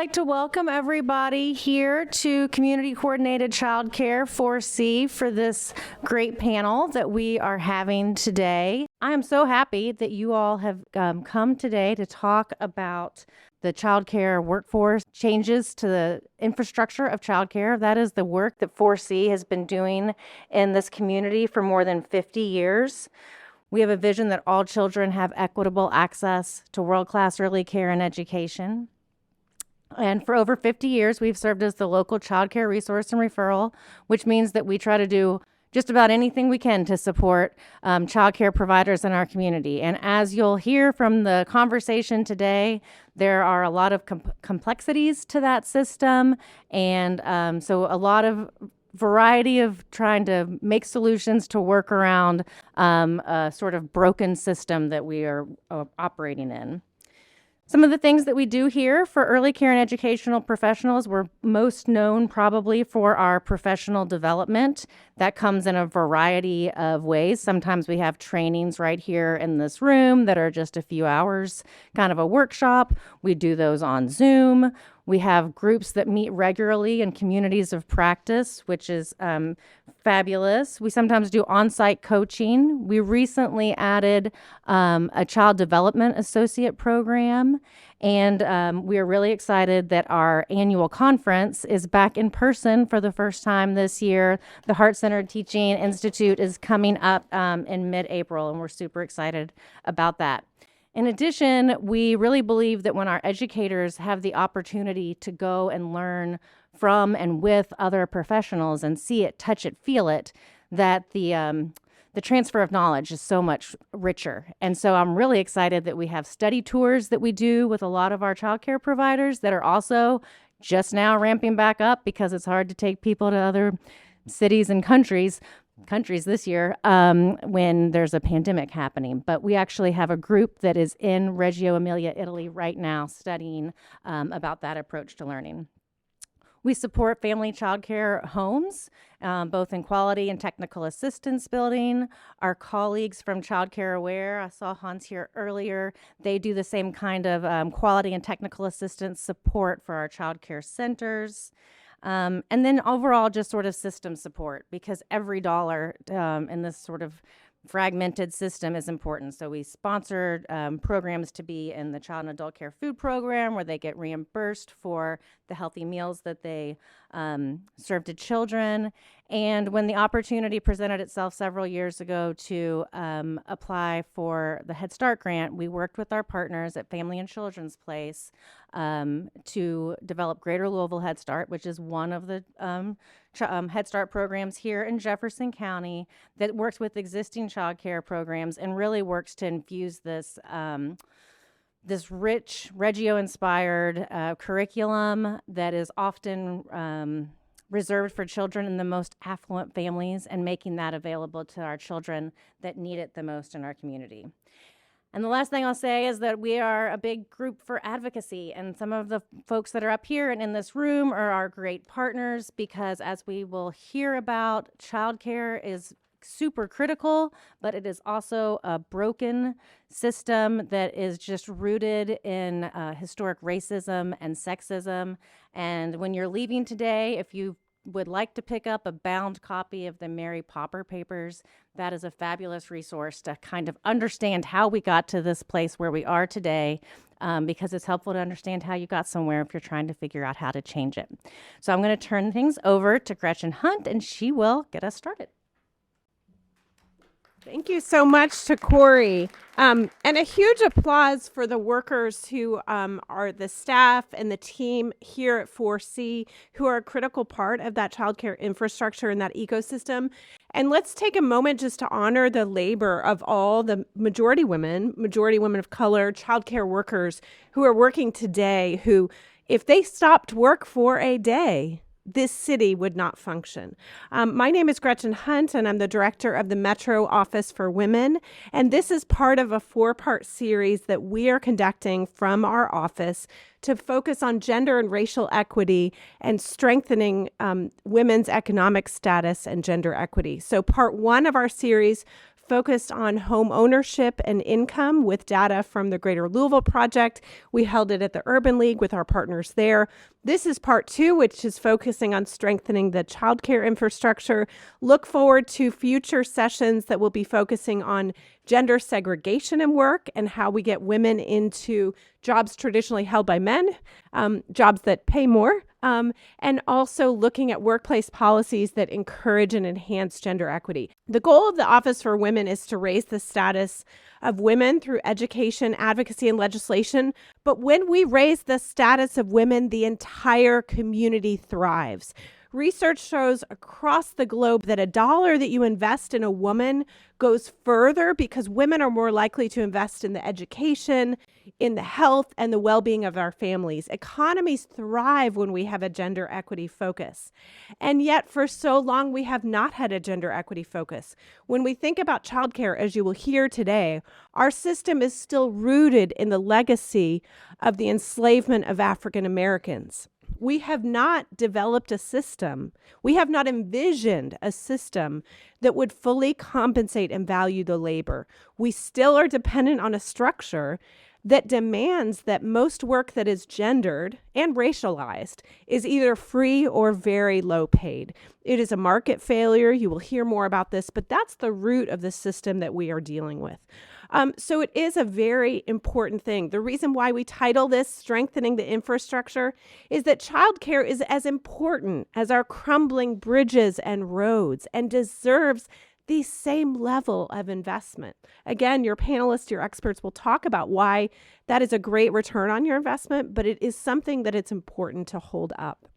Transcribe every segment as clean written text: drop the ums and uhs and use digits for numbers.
like to welcome everybody here to Community Coordinated Childcare 4C for this great panel that we are having today. I am so happy that you all have come today to talk about the childcare workforce changes to the infrastructure of childcare. That is the work that 4C has been doing in this community for more than 50 years. We have a vision that all children have equitable access to world-class early care and education. And for over 50 years, we've served as the local childcare resource and referral, which means that we try to do just about anything we can to support childcare providers in our community. And as you'll hear from the conversation today, there are a lot of complexities to that system. And so a lot of variety of trying to make solutions to work around a sort of broken system that we are operating in. Some of the things that we do here for early care and educational professionals, we're most known probably for our professional development. That comes in a variety of ways. Sometimes we have trainings right here in this room that are just a few hours, kind of a workshop. We do those on Zoom. We have groups that meet regularly in communities of practice, which is fabulous. We sometimes do on-site coaching. We recently added a child development associate program, and we are really excited that our annual conference is back in person for the first time this year. The Heart-Centered Teaching Institute is coming up in mid-April, and we're super excited about that. In addition, we really believe that when our educators have the opportunity to go and learn from and with other professionals and see it, touch it, feel it, that the transfer of knowledge is so much richer. And so I'm really excited that we have study tours that we do with a lot of our childcare providers that are also just now ramping back up because it's hard to take people to other cities and countries this year when there's a pandemic happening. But we actually have a group that is in Reggio Emilia, Italy right now studying about that approach to learning. We support family childcare homes, both in quality and technical assistance building. Our colleagues from Childcare Aware, I saw Hans here earlier, they do the same kind of quality and technical assistance support for our childcare centers. And then overall, just sort of system support, because every dollar in this sort of fragmented system is important. So we sponsored programs to be in the Child and Adult Care Food Program, where they get reimbursed for the healthy meals that they serve to children. And when the opportunity presented itself several years ago to apply for the Head Start grant, we worked with our partners at Family and Children's Place to develop Greater Louisville Head Start, which is one of the Head Start programs here in Jefferson County that works with existing child care programs and really works to infuse this this rich Reggio-inspired curriculum that is often reserved for children in the most affluent families, and making that available to our children that need it the most in our community. And the last thing I'll say is that we are a big group for advocacy, and some of the folks that are up here and in this room are our great partners, because as we will hear about, childcare is super critical, but it is also a broken system that is just rooted in historic racism and sexism. And when you're leaving today, if you would like to pick up a bound copy of the Mary Popper Papers, that is a fabulous resource to kind of understand how we got to this place where we are today, because it's helpful to understand how you got somewhere if you're trying to figure out how to change it. So I'm going to turn things over to Gretchen Hunt, and she will get us started. Thank you so much to Corey. And a huge applause for the workers who are the staff and the team here at 4C, who are a critical part of that childcare infrastructure and that ecosystem. And let's take a moment just to honor the labor of all the majority women of color, childcare workers who are working today, who, if they stopped work for a day, this city would not function. My name is Gretchen Hunt, and I'm the director of the Metro Office for Women. And this is part of a 4-part series that we are conducting from our office to focus on gender and racial equity and strengthening women's economic status and gender equity. So part 1 of our series focused on home ownership and income with data from the Greater Louisville Project. We held it at the Urban League with our partners there. This is part 2, which is focusing on strengthening the childcare infrastructure. Look forward to future sessions that will be focusing on gender segregation in work and how we get women into jobs traditionally held by men, jobs that pay more, and also looking at workplace policies that encourage and enhance gender equity. The goal of the Office for Women is to raise the status of women through education, advocacy, and legislation. But when we raise the status of women, the entire community thrives. Research shows across the globe that $1 that you invest in a woman goes further because women are more likely to invest in the education, in the health, and the well-being of our families. Economies thrive when we have a gender equity focus. And yet, for so long, we have not had a gender equity focus. When we think about childcare, as you will hear today, our system is still rooted in the legacy of the enslavement of African Americans. We have not developed a system, we have not envisioned a system that would fully compensate and value the labor. We still are dependent on a structure that demands that most work that is gendered and racialized is either free or very low paid. It is a market failure. You will hear more about this, but that's the root of the system that we are dealing with. So it is a very important thing. The reason why we title this Strengthening the Infrastructure is that childcare is as important as our crumbling bridges and roads and deserves the same level of investment. Again, your panelists, your experts will talk about why that is a great return on your investment, but it is something that it's important to hold up.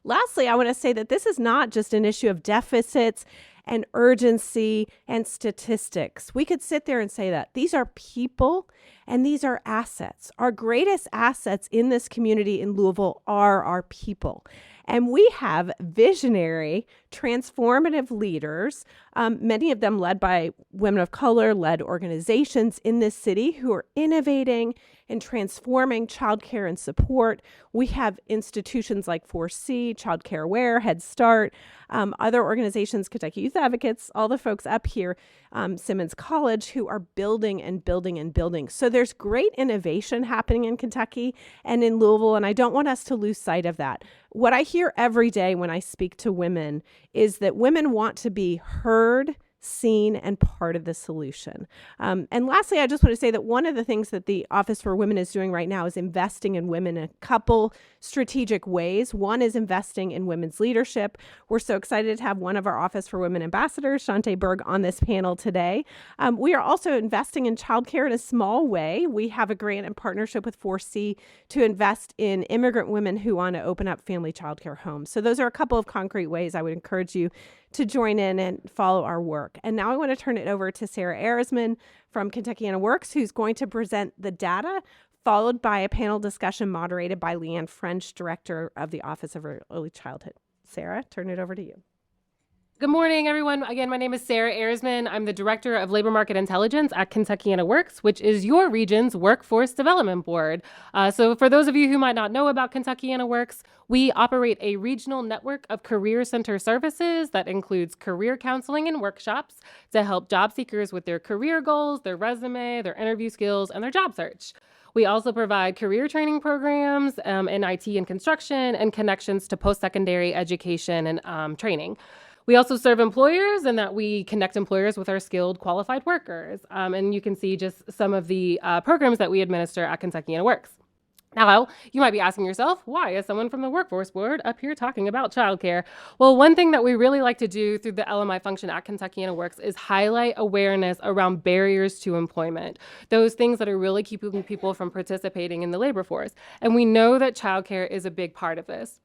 Lastly, I want to say that this is not just an issue of deficits and urgency and statistics. We could sit there and say that. These are people and these are assets. Our greatest assets in this community in Louisville are our people. And we have visionary, transformative leaders, many of them led by women of color-led organizations in this city who are innovating and transforming childcare and support. We have institutions like 4C, Child Care Aware, Head Start, other organizations, Kentucky Youth Advocates, all the folks up here, Simmons College, who are building and building and building. So there's great innovation happening in Kentucky and in Louisville, and I don't want us to lose sight of that. What I hear every day when I speak to women is that women want to be heard, seen, and part of the solution. And lastly, I just want to say that one of the things that the Office for Women is doing right now is investing in women in a couple strategic ways. One is investing in women's leadership. We're so excited to have one of our Office for Women ambassadors, Shante Berg, on this panel today. We are also investing in childcare in a small way. We have a grant in partnership with 4C to invest in immigrant women who want to open up family childcare homes. So those are a couple of concrete ways I would encourage you to join in and follow our work. And now I want to turn it over to Sarah Arisman from Kentuckiana Works, who's going to present the data, followed by a panel discussion moderated by Leanne French, Director of the Office of Early Childhood. Sarah, turn it over to you. Good morning, everyone. Again, my name is Sarah Arisman. I'm the Director of Labor Market Intelligence at Kentuckiana Works, which is your region's workforce development board. So for those of you who might not know about Kentuckiana Works, we operate a regional network of career center services that includes career counseling and workshops to help job seekers with their career goals, their resume, their interview skills, and their job search. We also provide career training programs in IT and construction and connections to post-secondary education and training. We also serve employers in that we connect employers with our skilled, qualified workers. And you can see just some of the programs that we administer at Kentuckiana Works. Now, you might be asking yourself, why is someone from the Workforce Board up here talking about childcare? Well, one thing that we really like to do through the LMI function at Kentuckiana Works is highlight awareness around barriers to employment, those things that are really keeping people from participating in the labor force. And we know that childcare is a big part of this,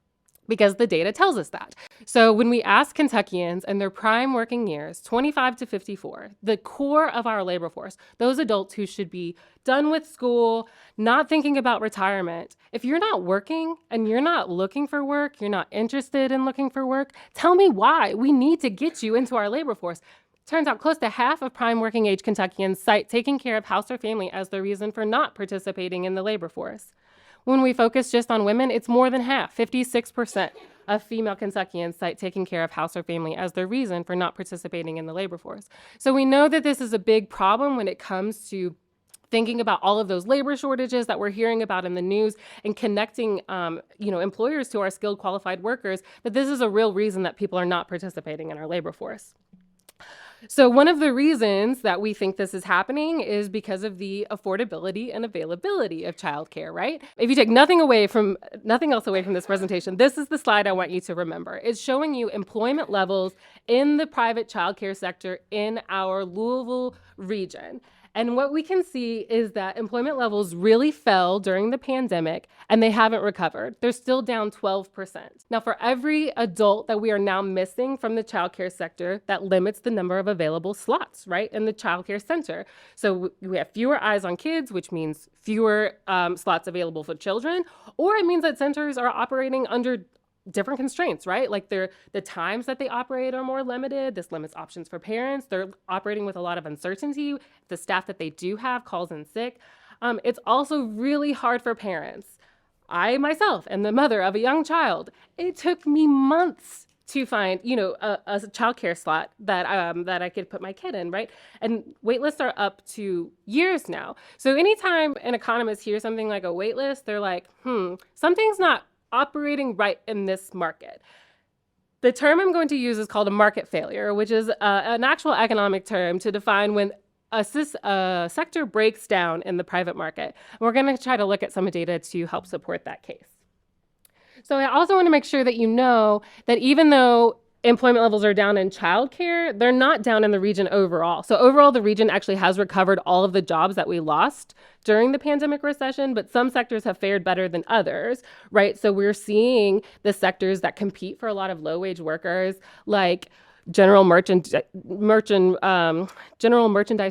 because the data tells us that. So when we ask Kentuckians in their prime working years, 25 to 54, the core of our labor force, those adults who should be done with school, not thinking about retirement, if you're not working and you're not looking for work, you're not interested in looking for work, tell me why. We need to get you into our labor force. Turns out close to half of prime working age Kentuckians cite taking care of house or family as the reason for not participating in the labor force. When we focus just on women, it's more than half, 56% of female Kentuckians cite taking care of house or family as their reason for not participating in the labor force. So we know that this is a big problem when it comes to thinking about all of those labor shortages that we're hearing about in the news and connecting, employers to our skilled qualified workers, that this is a real reason that people are not participating in our labor force. So one of the reasons that we think this is happening is because of the affordability and availability of childcare, right? If you take nothing else away from this presentation, this is the slide I want you to remember. It's showing you employment levels in the private childcare sector in our Louisville region. And what we can see is that employment levels really fell during the pandemic and they haven't recovered. They're still down 12%. Now, for every adult that we are now missing from the childcare sector, that limits the number of available slots, right, in the childcare center. So we have fewer eyes on kids, which means fewer slots available for children, or it means that centers are operating under different constraints, right? Like the times that they operate are more limited. This limits options for parents. They're operating with a lot of uncertainty. The staff that they do have calls in sick. It's also really hard for parents. I myself am the mother of a young child. It took me months to find, a childcare slot that I could put my kid in, right? And wait lists are up to years now. So anytime an economist hears something like a wait list, they're like, something's not operating right in this market. The term I'm going to use is called a market failure, which is an actual economic term to define when a sector breaks down in the private market. And we're going to try to look at some data to help support that case. So I also want to make sure that you know that even though employment levels are down in childcare, they're not down in the region overall. So overall, the region actually has recovered all of the jobs that we lost during the pandemic recession, but some sectors have fared better than others, right? So we're seeing the sectors that compete for a lot of low-wage workers, like general merchandise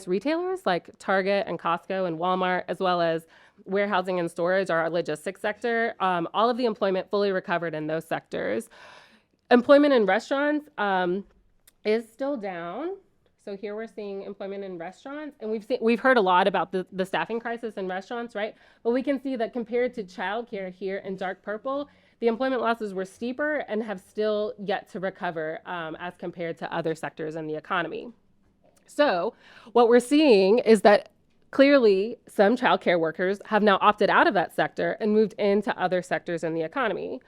retailers like Target and Costco and Walmart, as well as warehousing and storage, our logistics sector. All of the employment fully recovered in those sectors. Employment in restaurants is still down. So here we're seeing employment in restaurants, and we've heard a lot about the staffing crisis in restaurants, right? But we can see that compared to childcare here in dark purple, the employment losses were steeper and have still yet to recover as compared to other sectors in the economy. So what we're seeing is that clearly some childcare workers have now opted out of that sector and moved into other sectors in the economy.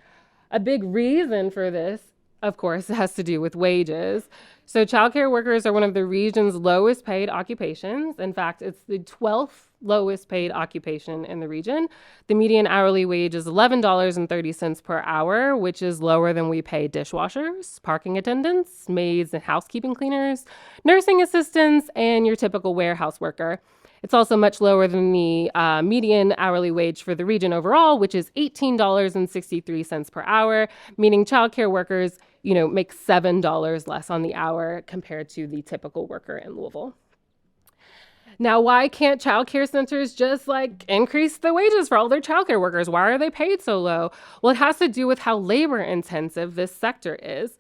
A big reason for this, of course, has to do with wages. So childcare workers are one of the region's lowest paid occupations. In fact, it's the 12th lowest paid occupation in the region. The median hourly wage is $11.30 per hour, which is lower than we pay dishwashers, parking attendants, maids and housekeeping cleaners, nursing assistants, and your typical warehouse worker. It's also much lower than the median hourly wage for the region overall, which is $18.63 per hour, meaning childcare workers, make $7 less on the hour compared to the typical worker in Louisville. Now, why can't childcare centers just increase the wages for all their childcare workers? Why are they paid so low? Well, it has to do with how labor intensive this sector is.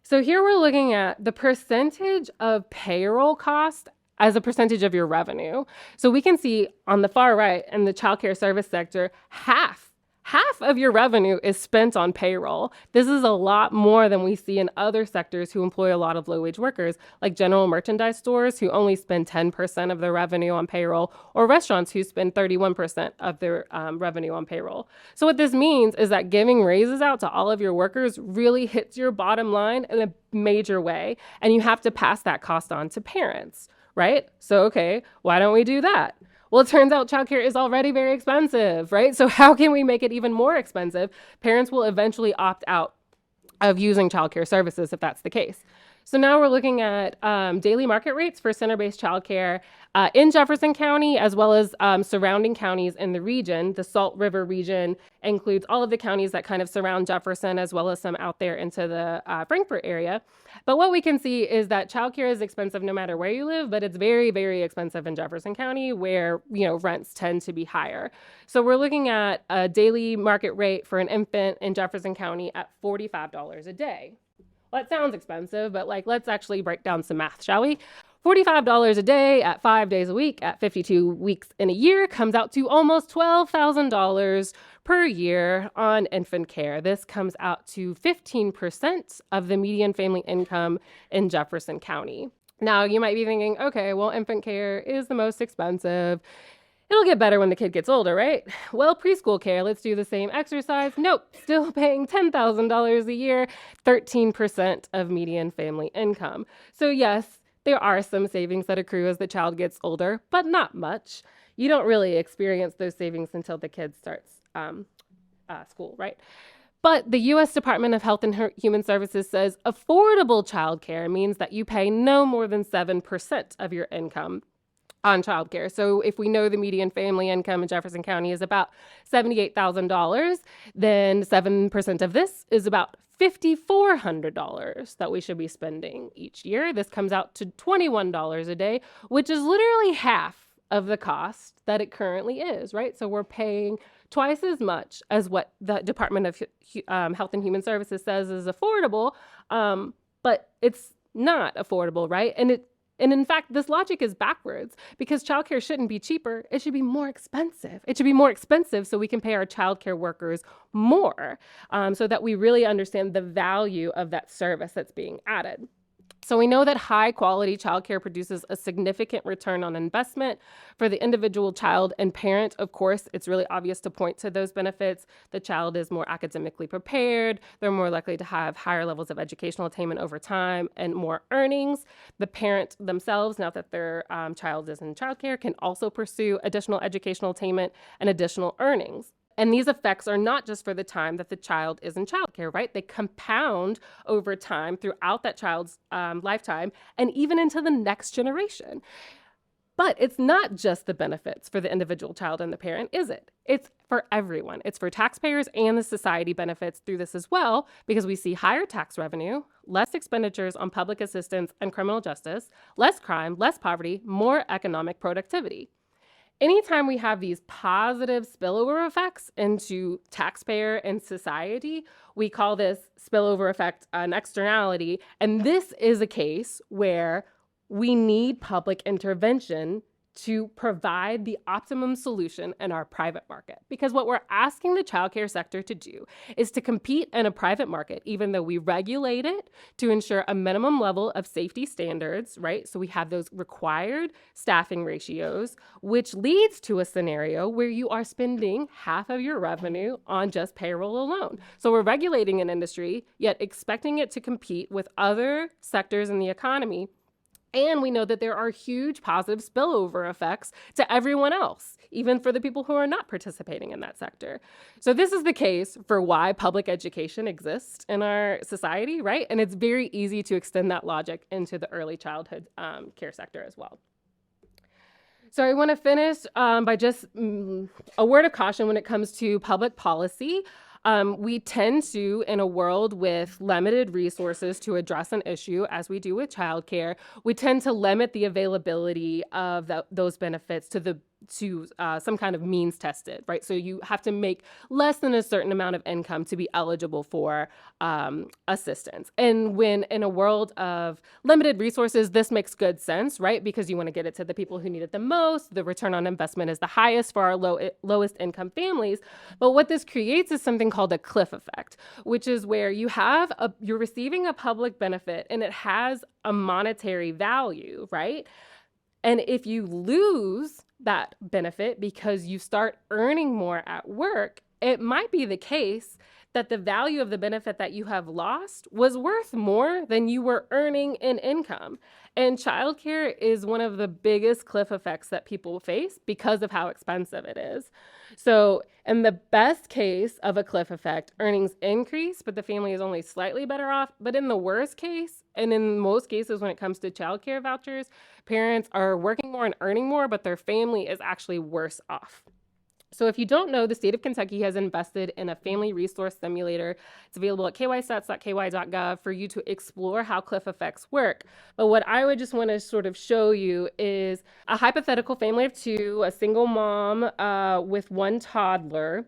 So here we're looking at the percentage of payroll cost as a percentage of your revenue. So we can see on the far right in the childcare service sector, half of your revenue is spent on payroll. This is a lot more than we see in other sectors who employ a lot of low-wage workers, like general merchandise stores who only spend 10% of their revenue on payroll, or restaurants who spend 31% of their revenue on payroll. So what this means is that giving raises out to all of your workers really hits your bottom line in a major way, and you have to pass that cost on to parents. Right? So, okay, why don't we do that? Well, it turns out childcare is already very expensive, right? So how can we make it even more expensive? Parents will eventually opt out of using childcare services if that's the case. So now we're looking at daily market rates for center-based childcare in Jefferson County, as well as surrounding counties in the region. The Salt River region includes all of the counties that kind of surround Jefferson, as well as some out there into the Frankfort area. But what we can see is that childcare is expensive no matter where you live, but it's very, very expensive in Jefferson County, where rents tend to be higher. So we're looking at a daily market rate for an infant in Jefferson County at $45 a day. Well, that sounds expensive, but let's actually break down some math, shall we? $45 a day at 5 days a week at 52 weeks in a year comes out to almost $12,000 per year on infant care. This comes out to 15% of the median family income in Jefferson County. Now, you might be thinking, okay, well, infant care is the most expensive. It'll get better when the kid gets older, right? Well, preschool care, let's do the same exercise. Nope, still paying $10,000 a year, 13% of median family income. So yes, there are some savings that accrue as the child gets older, but not much. You don't really experience those savings until the kid starts school, right? But the U.S. Department of Health and Human Services says affordable childcare means that you pay no more than 7% of your income on childcare. So if we know the median family income in Jefferson County is about $78,000, then 7% of this is about $5,400 that we should be spending each year. This comes out to $21 a day, which is literally half of the cost that it currently is, right? So we're paying twice as much as what the Department of Health and Human Services says is affordable, but it's not affordable, right? And in fact, this logic is backwards because childcare shouldn't be cheaper. It should be more expensive. It should be more expensive so we can pay our childcare workers more, so that we really understand the value of that service that's being added. So we know that high quality childcare produces a significant return on investment for the individual child and parent. Of course, it's really obvious to point to those benefits. The child is more academically prepared. They're more likely to have higher levels of educational attainment over time and more earnings. The parent themselves, now that their child is in childcare, can also pursue additional educational attainment and additional earnings. And these effects are not just for the time that the child is in childcare, right? They compound over time throughout that child's lifetime and even into the next generation. But it's not just the benefits for the individual child and the parent, is it? It's for everyone. It's for taxpayers, and the society benefits through this as well, because we see higher tax revenue, less expenditures on public assistance and criminal justice, less crime, less poverty, more economic productivity. Anytime we have these positive spillover effects into taxpayer and society, we call this spillover effect an externality. And this is a case where we need public intervention to provide the optimum solution in our private market. Because what we're asking the childcare sector to do is to compete in a private market, even though we regulate it to ensure a minimum level of safety standards, right? So we have those required staffing ratios, which leads to a scenario where you are spending half of your revenue on just payroll alone. So we're regulating an industry, yet expecting it to compete with other sectors in the economy. And we know that there are huge positive spillover effects to everyone else, even for the people who are not participating in that sector. So this is the case for why public education exists in our society, right? And it's very easy to extend that logic into the early childhood care sector as well. So I want to finish by just a word of caution when it comes to public policy. We tend to, in a world with limited resources to address an issue, as we do with childcare, we tend to limit the availability of those benefits to some kind of means tested, right? So you have to make less than a certain amount of income to be eligible for assistance. And when in a world of limited resources, this makes good sense, right? Because you want to get it to the people who need it the most. The return on investment is the highest for our lowest income families. But what this creates is something called a cliff effect, which is where you're receiving a public benefit and it has a monetary value, right? And if you lose that benefit because you start earning more at work, it might be the case that the value of the benefit that you have lost was worth more than you were earning in income. And childcare is one of the biggest cliff effects that people face because of how expensive it is. So in the best case of a cliff effect, earnings increase, but the family is only slightly better off. But in the worst case, and in most cases when it comes to childcare vouchers, parents are working more and earning more, but their family is actually worse off. So if you don't know, the state of Kentucky has invested in a family resource simulator. It's available at kystats.ky.gov for you to explore how cliff effects work. But what I would just want to sort of show you is a hypothetical family of two, a single mom with one toddler.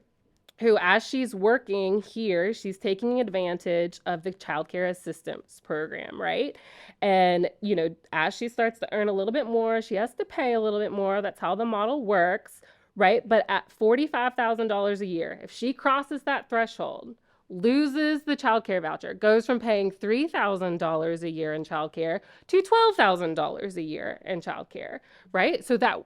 who, as she's working here, she's taking advantage of the child care assistance program, right? And, as she starts to earn a little bit more, she has to pay a little bit more. That's how the model works, right? But at $45,000 a year, if she crosses that threshold, loses the child care voucher, goes from paying $3,000 a year in child care to $12,000 a year in child care, right? So that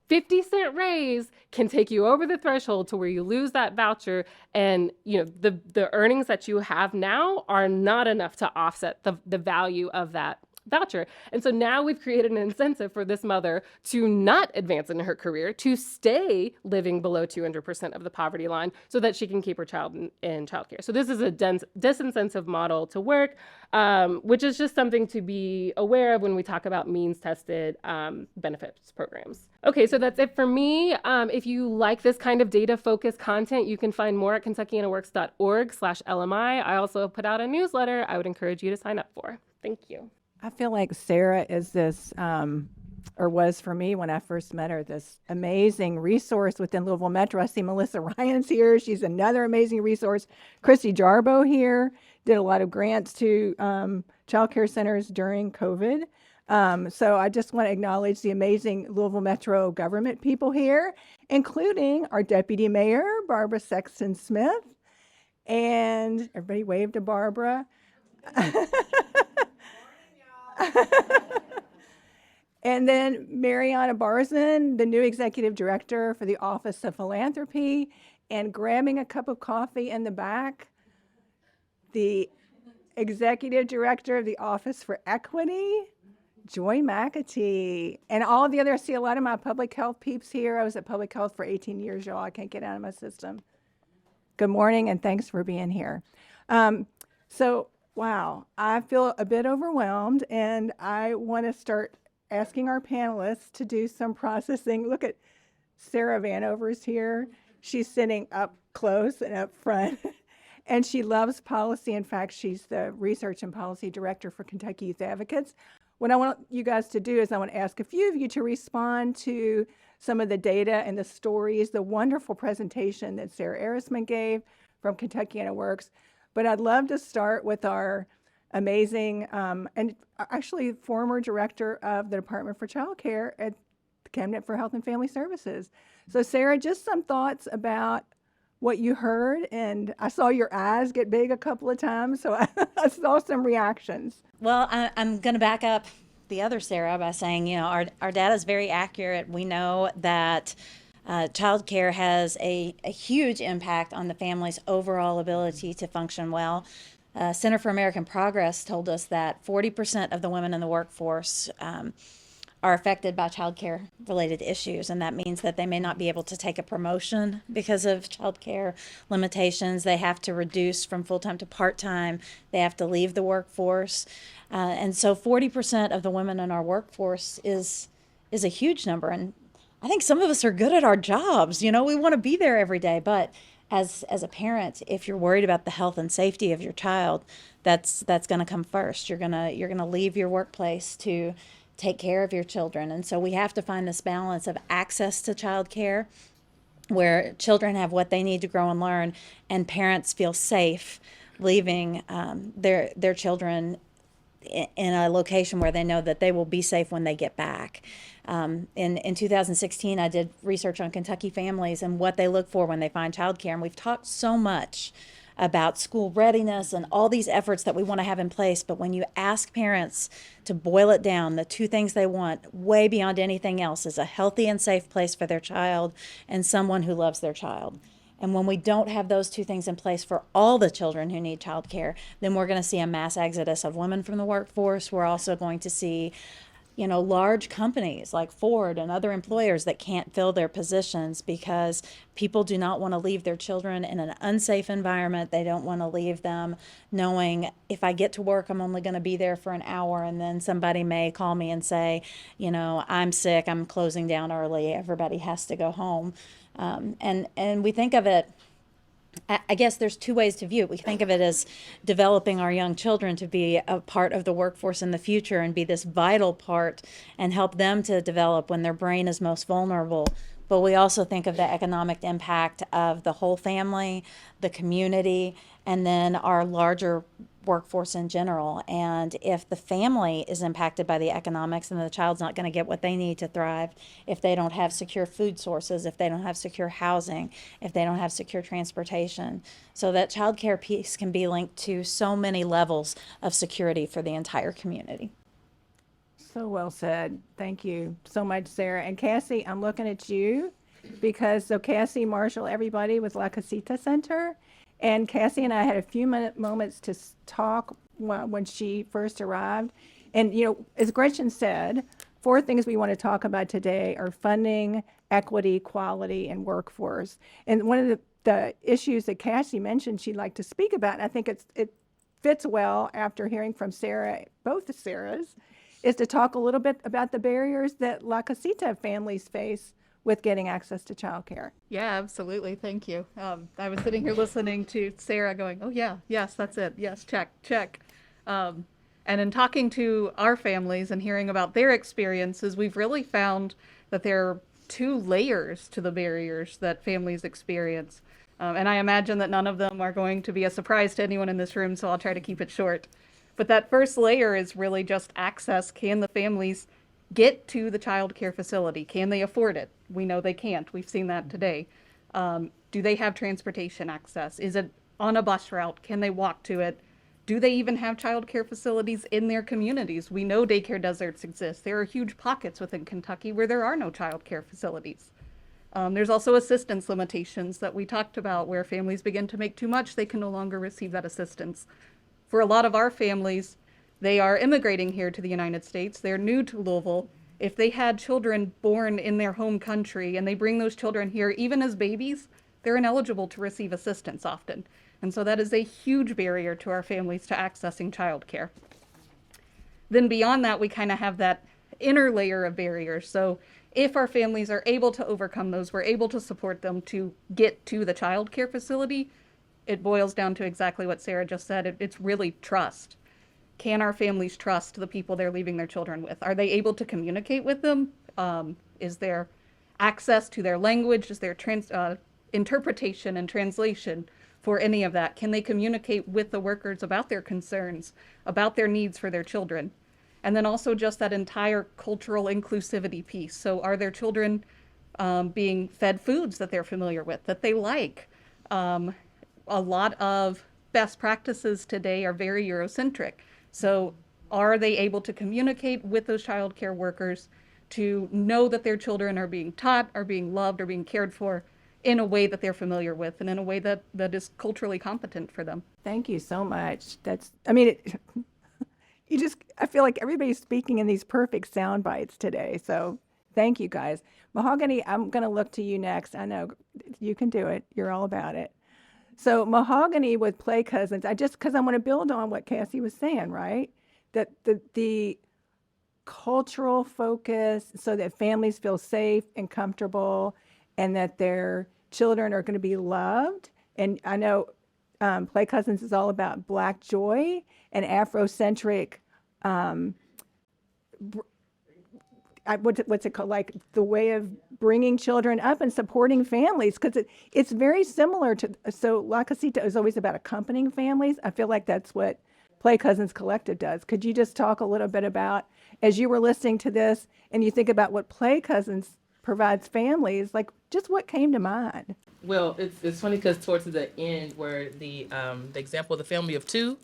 50-cent raise can take you over the threshold to where you lose that voucher, and the earnings that you have now are not enough to offset the value of that voucher. And so now we've created an incentive for this mother to not advance in her career, to stay living below 200% of the poverty line so that she can keep her child in childcare. So this is a disincentive model to work, which is just something to be aware of when we talk about means-tested benefits programs. Okay, so that's it for me. If you like this kind of data-focused content, you can find more at KentuckyAndItWorks.org/LMI. I also put out a newsletter I would encourage you to sign up for. Thank you. I feel like Sarah is this, or was for me when I first met her, this amazing resource within Louisville Metro. I see Melissa Ryan's here. She's another amazing resource. Christy Jarbo here did a lot of grants to child care centers during COVID. So I just want to acknowledge the amazing Louisville Metro government people here, including our Deputy Mayor, Barbara Sexton Smith. And everybody wave to Barbara. And then Mariana Barzan, the new executive director for the Office of Philanthropy, and grabbing a cup of coffee in the back, the executive director of the Office for Equity, Joy McAtee, and all the other, I see a lot of my public health peeps here. I was at public health for 18 years, y'all. I can't get out of my system. Good morning, and thanks for being here. Wow, I feel a bit overwhelmed, and I want to start asking our panelists to do some processing. Look at Sarah Vanover's here. She's sitting up close and up front, and she loves policy. In fact, she's the research and policy director for Kentucky Youth Advocates. What I want you guys to do is I want to ask a few of you to respond to some of the data and the stories, the wonderful presentation that Sarah Arisman gave from Kentucky and It Works. But I'd love to start with our amazing, and actually former director of the Department for Child Care at the Cabinet for Health and Family Services. So Sarah, just some thoughts about what you heard, and I saw your eyes get big a couple of times, so I saw some reactions. Well, I'm going to back up the other Sarah by saying, our data is very accurate. We know that child care has a huge impact on the family's overall ability to function well. Center for American Progress told us that 40% of the women in the workforce are affected by child care related issues, and that means that they may not be able to take a promotion because of child care limitations. They have to reduce from full-time to part-time. They have to leave the workforce. And so 40% of the women in our workforce is a huge number. And I think some of us are good at our jobs. We want to be there every day. But as a parent, if you're worried about the health and safety of your child, that's going to come first. You're gonna leave your workplace to take care of your children. And so we have to find this balance of access to child care, where children have what they need to grow and learn, and parents feel safe leaving their children in a location where they know that they will be safe when they get back. In 2016, I did research on Kentucky families and what they look for when they find childcare. And we've talked so much about school readiness and all these efforts that we want to have in place. But when you ask parents to boil it down, the two things they want way beyond anything else is a healthy and safe place for their child and someone who loves their child. And when we don't have those two things in place for all the children who need child care, then we're going to see a mass exodus of women from the workforce. We're also going to see, large companies like Ford and other employers that can't fill their positions because people do not want to leave their children in an unsafe environment. They don't want to leave them knowing, if I get to work, I'm only going to be there for an hour, and then somebody may call me and say, I'm sick, I'm closing down early, everybody has to go home. And we think of it, I guess there's two ways to view it. We think of it as developing our young children to be a part of the workforce in the future and be this vital part and help them to develop when their brain is most vulnerable. but we also think of the economic impact of the whole family, the community, and then our larger workforce in general. And if the family is impacted by the economics, then the child's not going to get what they need to thrive if they don't have secure food sources, if they don't have secure housing, if they don't have secure transportation. So that child care piece can be linked to so many levels of security for the entire community. So well said. Thank you so much, Sarah. And Cassie, I'm looking at you because Cassie Marshall, everybody with La Casita Center. And Cassie and I had a few moments to talk when she first arrived. And, as Gretchen said, 4 things we want to talk about today are funding, equity, quality, and workforce. And one of the issues that Cassie mentioned she'd like to speak about, and I think it fits well after hearing from Sarah, both the Sarahs, is to talk a little bit about the barriers that La Casita families face with getting access to childcare. Yeah, absolutely. Thank you. I was sitting here listening to Sarah going, oh, yeah, yes, that's it. Yes, check, check. And in talking to our families and hearing about their experiences, we've really found that there are 2 layers to the barriers that families experience. And I imagine that none of them are going to be a surprise to anyone in this room, so I'll try to keep it short. But that first layer is really just access. Can the families get to the child care facility? Can they afford it? We know they can't. We've seen that today. Do they have transportation access? Is it on a bus route? Can they walk to it? Do they even have child care facilities in their communities? We know daycare deserts exist. There are huge pockets within Kentucky where there are no child care facilities. There's also assistance limitations that we talked about, where families begin to make too much, they can no longer receive that assistance. For a lot of our families, they are immigrating here to the United States. They're new to Louisville. If they had children born in their home country and they bring those children here, even as babies, they're ineligible to receive assistance often. And so that is a huge barrier to our families to accessing childcare. Then beyond that, we kind of have that inner layer of barriers. So if our families are able to overcome those, we're able to support them to get to the child care facility, it boils down to exactly what Sarah just said. It's really trust. Can our families trust the people they're leaving their children with? Are they able to communicate with them? Is there access to their language? Is there interpretation and translation for any of that? Can they communicate with the workers about their concerns, about their needs for their children? And then also just that entire cultural inclusivity piece. So are their children being fed foods that they're familiar with, that they like? A lot of best practices today are very Eurocentric. So are they able to communicate with those child care workers to know that their children are being taught, are being loved, are being cared for in a way that they're familiar with and in a way that is culturally competent for them? Thank you so much. I feel like everybody's speaking in these perfect sound bites today. So thank you guys. Mahogany, I'm going to look to you next. I know you can do it. You're all about it. So Mahogany with Play Cousins, because I want to build on what Cassie was saying, right? That the cultural focus so that families feel safe and comfortable and that their children are going to be loved. And I know Play Cousins is all about Black joy and Afrocentric, what's it called? Like the way of bringing children up and supporting families, because it's very similar to, so La Casita is always about accompanying families. I feel like that's what Play Cousins Collective does. Could you just talk a little bit about, as you were listening to this and you think about what Play Cousins provides families, like just what came to mind? Well, it's funny because towards the end, where the example of the family of 2,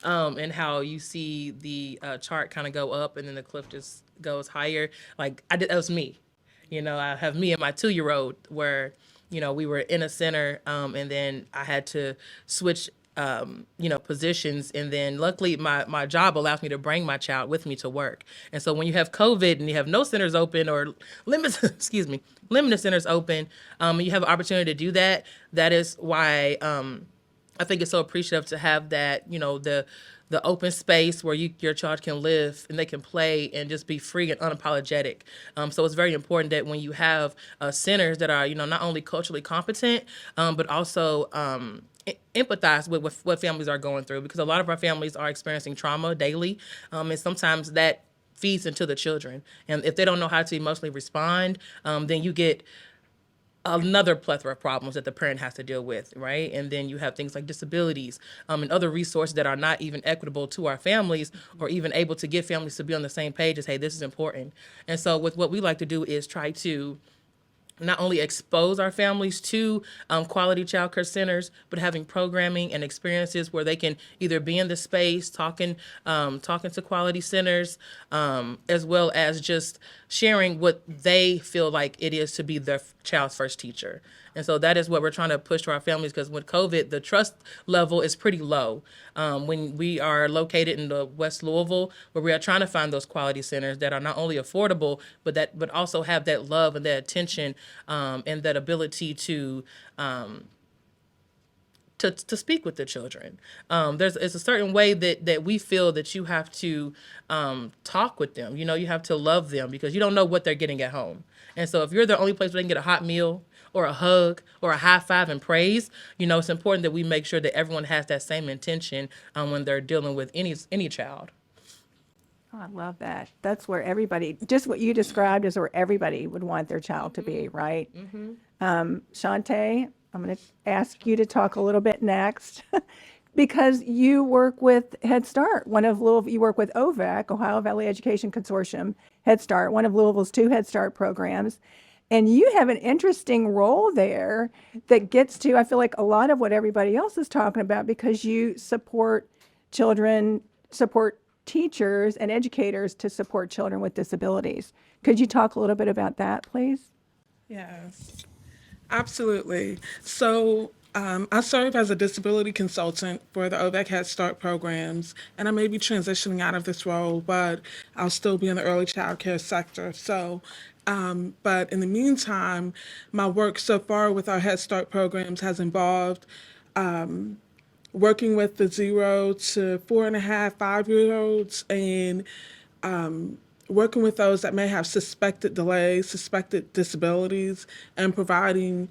and how you see the chart kind of go up and then the cliff just goes higher. Like that was me. I have me and my 2-year-old where, we were in a center, and then I had to switch positions. And then luckily my job allows me to bring my child with me to work. And so when you have COVID and you have no centers open or limited centers open, you have an opportunity to do that. That is why I think it's so appreciative to have that, the open space where your child can live and they can play and just be free and unapologetic. So it's very important that when you have centers that are, not only culturally competent, but also empathize with what families are going through, because a lot of our families are experiencing trauma daily, and sometimes that feeds into the children. And if they don't know how to emotionally respond, then you get another plethora of problems that the parent has to deal with, right? And then you have things like disabilities, and other resources that are not even equitable to our families or even able to get families to be on the same page as, hey, this is important. And so with what we like to do is try to not only expose our families to quality child care centers, but having programming and experiences where they can either be in the space talking to quality centers, as well as just sharing what they feel like it is to be their child's first teacher. And so that is what we're trying to push to our families, because with COVID, the trust level is pretty low. When we are located in the West Louisville, where we are trying to find those quality centers that are not only affordable, but also have that love and that attention, and that ability to speak with the children. It's a certain way that we feel that you have to talk with them. You know, you have to love them, because you don't know what they're getting at home. And so if you're the only place where they can get a hot meal or a hug or a high five and praise, you know, it's important that we make sure that everyone has that same intention when they're dealing with any child. Oh, I love that. That's where everybody, just what you described is where everybody would want their child to be, right? Shantae, I'm going to ask you to talk a little bit next because you work with Head Start, you work with OVEC, Ohio Valley Education Consortium, Head Start, one of Louisville's 2 Head Start programs. And you have an interesting role there that gets to, I feel like, a lot of what everybody else is talking about, because you support children, support teachers and educators to support children with disabilities. Could you talk a little bit about that, please? Yes, absolutely. So I serve as a disability consultant for the OVEC Head Start programs, and I may be transitioning out of this role, but I'll still be in the early child care sector. So, but in the meantime, my work so far with our Head Start programs has involved working with the 0 to 4.5, 5-year-olds, and working with those that may have suspected delays, suspected disabilities, and providing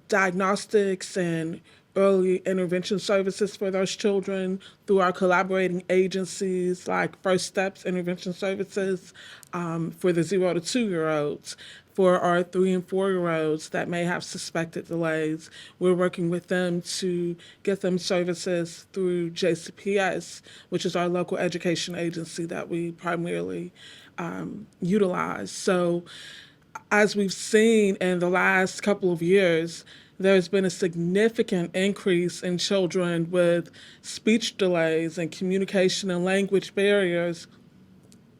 diagnostics and early intervention services for those children through our collaborating agencies like First Steps Intervention Services for the 0 to 2-year-olds. For our 3 and 4-year-olds that may have suspected delays, we're working with them to get them services through JCPS, which is our local education agency that we primarily utilize. So as we've seen in the last couple of years, there's been a significant increase in children with speech delays and communication and language barriers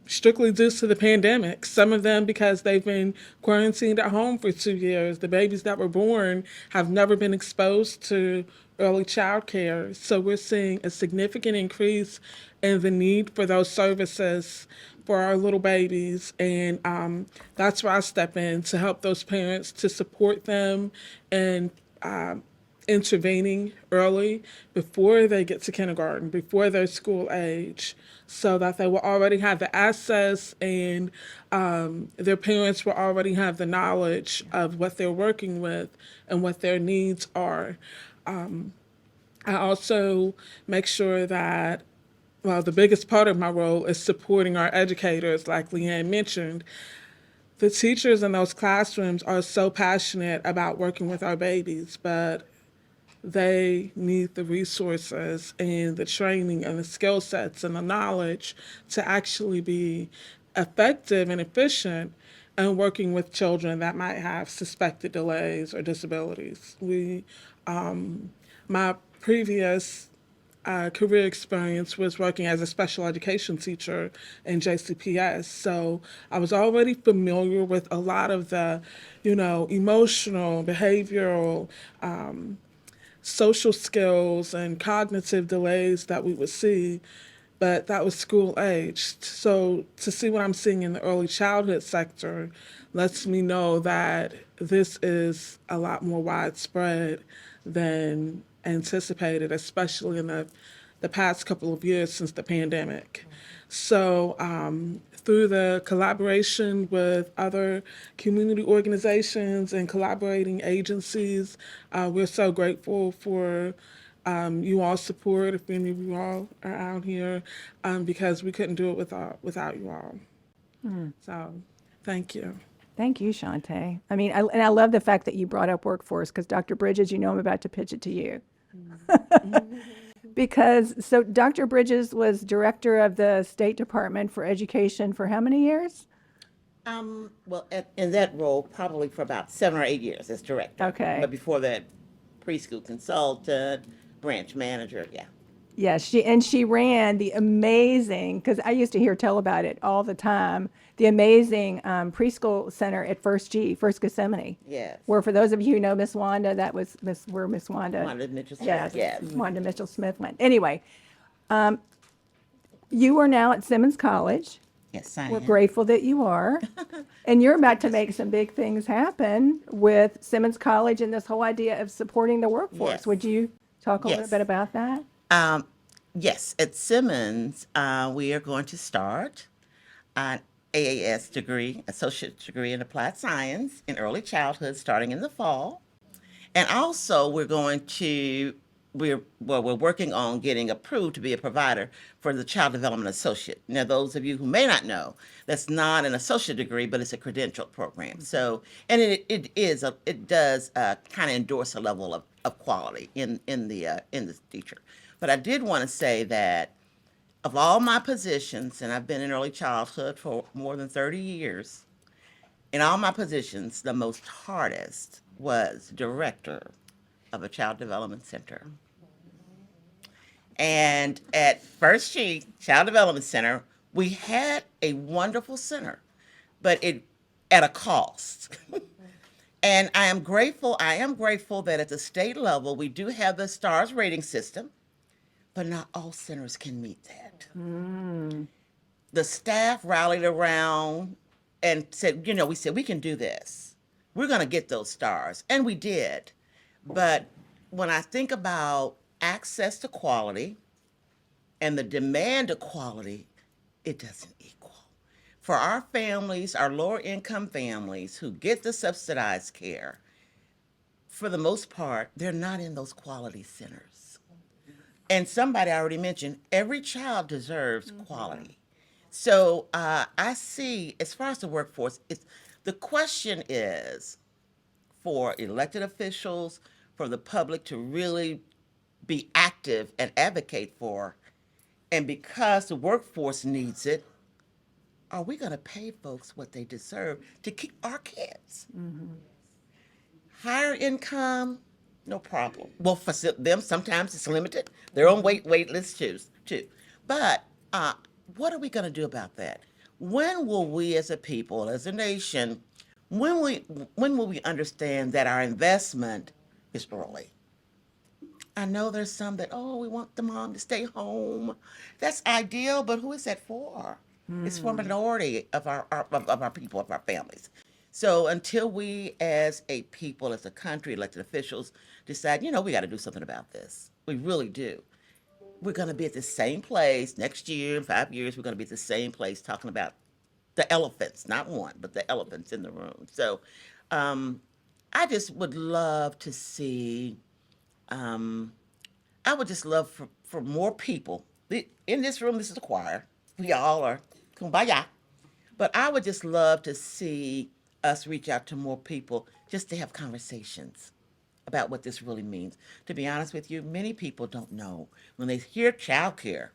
strictly due to the pandemic. Some of them because they've been quarantined at home for 2 years. The babies that were born have never been exposed to early child care. So we're seeing a significant increase in the need for those services for our little babies. And that's where I step in to help those parents, to support them and intervening early before they get to kindergarten, before they're school age, so that they will already have the access and their parents will already have the knowledge of what they're working with and what their needs are. I also make sure that, well, the biggest part of my role is supporting our educators, like Leanne mentioned. The teachers in those classrooms are so passionate about working with our babies, but they need the resources and the training and the skill sets and the knowledge to actually be effective and efficient in working with children that might have suspected delays or disabilities. My previous career experience was working as a special education teacher in JCPS. So I was already familiar with a lot of the, emotional, behavioral, social skills and cognitive delays that we would see, but that was school aged. So to see what I'm seeing in the early childhood sector lets me know that this is a lot more widespread than anticipated, especially in the past couple of years since the pandemic. So through the collaboration with other community organizations and collaborating agencies, we're so grateful for you all's support, if any of you all are out here, because we couldn't do it without you all. So thank you. Thank you, Shantae. I mean, and I love the fact that you brought up workforce because Dr. Bridges, you know I'm about to pitch it to you. Because, so Dr. Bridges was director of the State Department for Education for how many years? Well, in that role, probably for about 7 or 8 years as director. Okay. But before that, preschool consultant, branch manager, yeah. Yes, she ran the amazing, because I used to hear tell about it all the time, the amazing preschool center at First Gethsemane. Yes. Where for those of you who know Miss Wanda, that was where Miss Wanda. Wanda Mitchell-Smith, Yes, yes. Wanda Mitchell Smith went. Anyway, you are now at Simmons College. Yes, I We're am. grateful that you are. And you're about to make some big things happen with Simmons College and this whole idea of supporting the workforce. Yes. Would you talk a little Yes. bit about that? Yes, at Simmons, we are going to start an AAS degree, Associate Degree in Applied Science in Early Childhood, starting in the fall. And also, we're working on getting approved to be a provider for the Child Development Associate. Now, those of you who may not know, that's not an associate degree, but it's a credentialed program. So, and it does kind of endorse a level of quality in the teacher. But I did want to say that of all my positions, and I've been in early childhood for more than 30 years, in all my positions, the most hardest was director of a child development center. And at First G Child Development Center, we had a wonderful center, but it at a cost. And I am grateful that at the state level, we do have the STARS rating system, but not all centers can meet that. The staff rallied around and said, we said, we can do this. We're going to get those stars. And we did. But when I think about access to quality and the demand of quality, it doesn't equal. For our families, our lower income families who get the subsidized care, for the most part, they're not in those quality centers. And somebody already mentioned, every child deserves quality. So I see, as far as the workforce, the question is for elected officials, for the public to really be active and advocate for. And because the workforce needs it, are we going to pay folks what they deserve to keep our kids? Higher income, no problem. Well, for them, sometimes it's limited. Their own wait list too. But what are we going to do about that? When will we as a people, as a nation, when will we understand that our investment is early? I know there's some that, we want the mom to stay home. That's ideal, but who is that for? It's for a minority of our people, of our families. So until we as a people, as a country, elected officials, decide, we got to do something about this. We really do. We're going to be at the same place next year, in 5 years, we're going to be at the same place talking about the elephants, not one, but the elephants in the room. So I just would love to see, I would just love for more people. In this room, this is a choir. We all are kumbaya. But I would just love to see us reach out to more people just to have conversations about what this really means. To be honest with you, many people don't know. When they hear child care,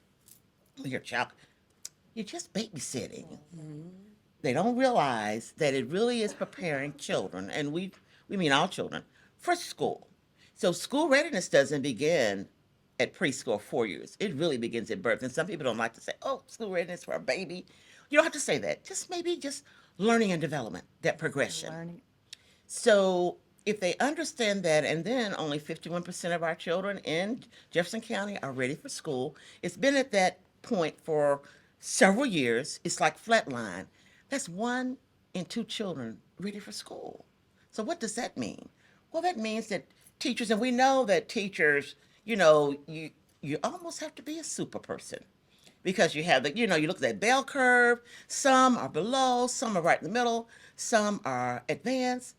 you're just babysitting. They don't realize that it really is preparing children, and we mean all children, for school. So school readiness doesn't begin at preschool 4 years. It really begins at birth. And some people don't like to say, school readiness for a baby. You don't have to say that. Just learning and development, that progression. So if they understand that, and then only 51% of our children in Jefferson County are ready for school. It's been at that point for several years. It's like flatline. That's 1 in 2 children ready for school. So what does that mean? Well, that means that teachers, and we know that teachers, you almost have to be a super person. Because you have you look at that bell curve, some are below, some are right in the middle, some are advanced.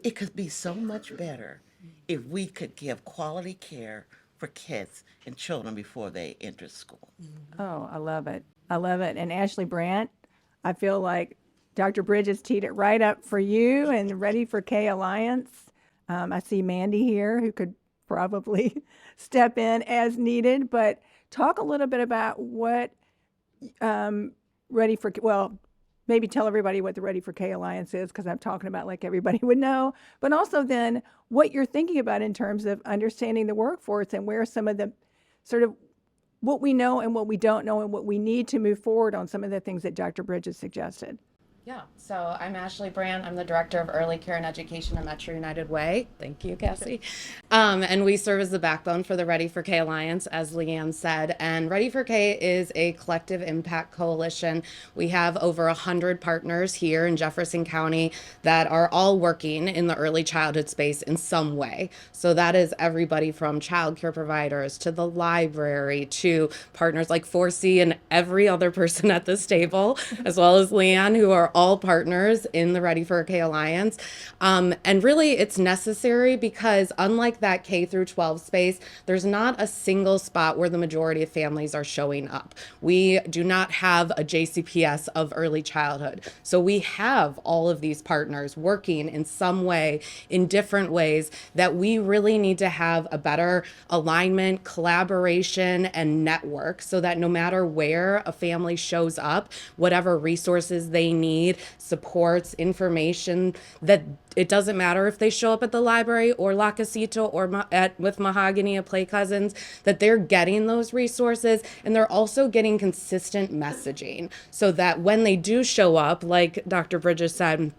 It could be so much better if we could give quality care for kids and children before they enter school. Oh, I love it. I love it. And Ashley Brandt, I feel like Dr. Bridges teed it right up for you and Ready for K Alliance. I see Mandy here who could probably step in as needed, but talk a little bit about what maybe tell everybody what the Ready for K Alliance is, because I'm talking about like everybody would know, but also then what you're thinking about in terms of understanding the workforce and where some of the sort of what we know and what we don't know and what we need to move forward on some of the things that Dr. Bridges suggested. Yeah, so I'm Ashley Brand. I'm the Director of Early Care and Education at Metro United Way. Thank you, Cassie. And we serve as the backbone for the Ready for K Alliance, as Leanne said. And Ready for K is a collective impact coalition. We have over 100 partners here in Jefferson County that are all working in the early childhood space in some way. So that is everybody from childcare providers to the library to partners like 4C and every other person at this table, as well as Leanne, who are all partners in the Ready for K Alliance. And really it's necessary because unlike that K through 12 space, there's not a single spot where the majority of families are showing up. We do not have a JCPS of early childhood. So we have all of these partners working in some way, in different ways, that we really need to have a better alignment, collaboration, and network so that no matter where a family shows up, whatever resources they need, supports, information, that it doesn't matter if they show up at the library or La Casita or with Mahogany at Play Cousins, that they're getting those resources and they're also getting consistent messaging so that when they do show up, like Dr. Bridges said,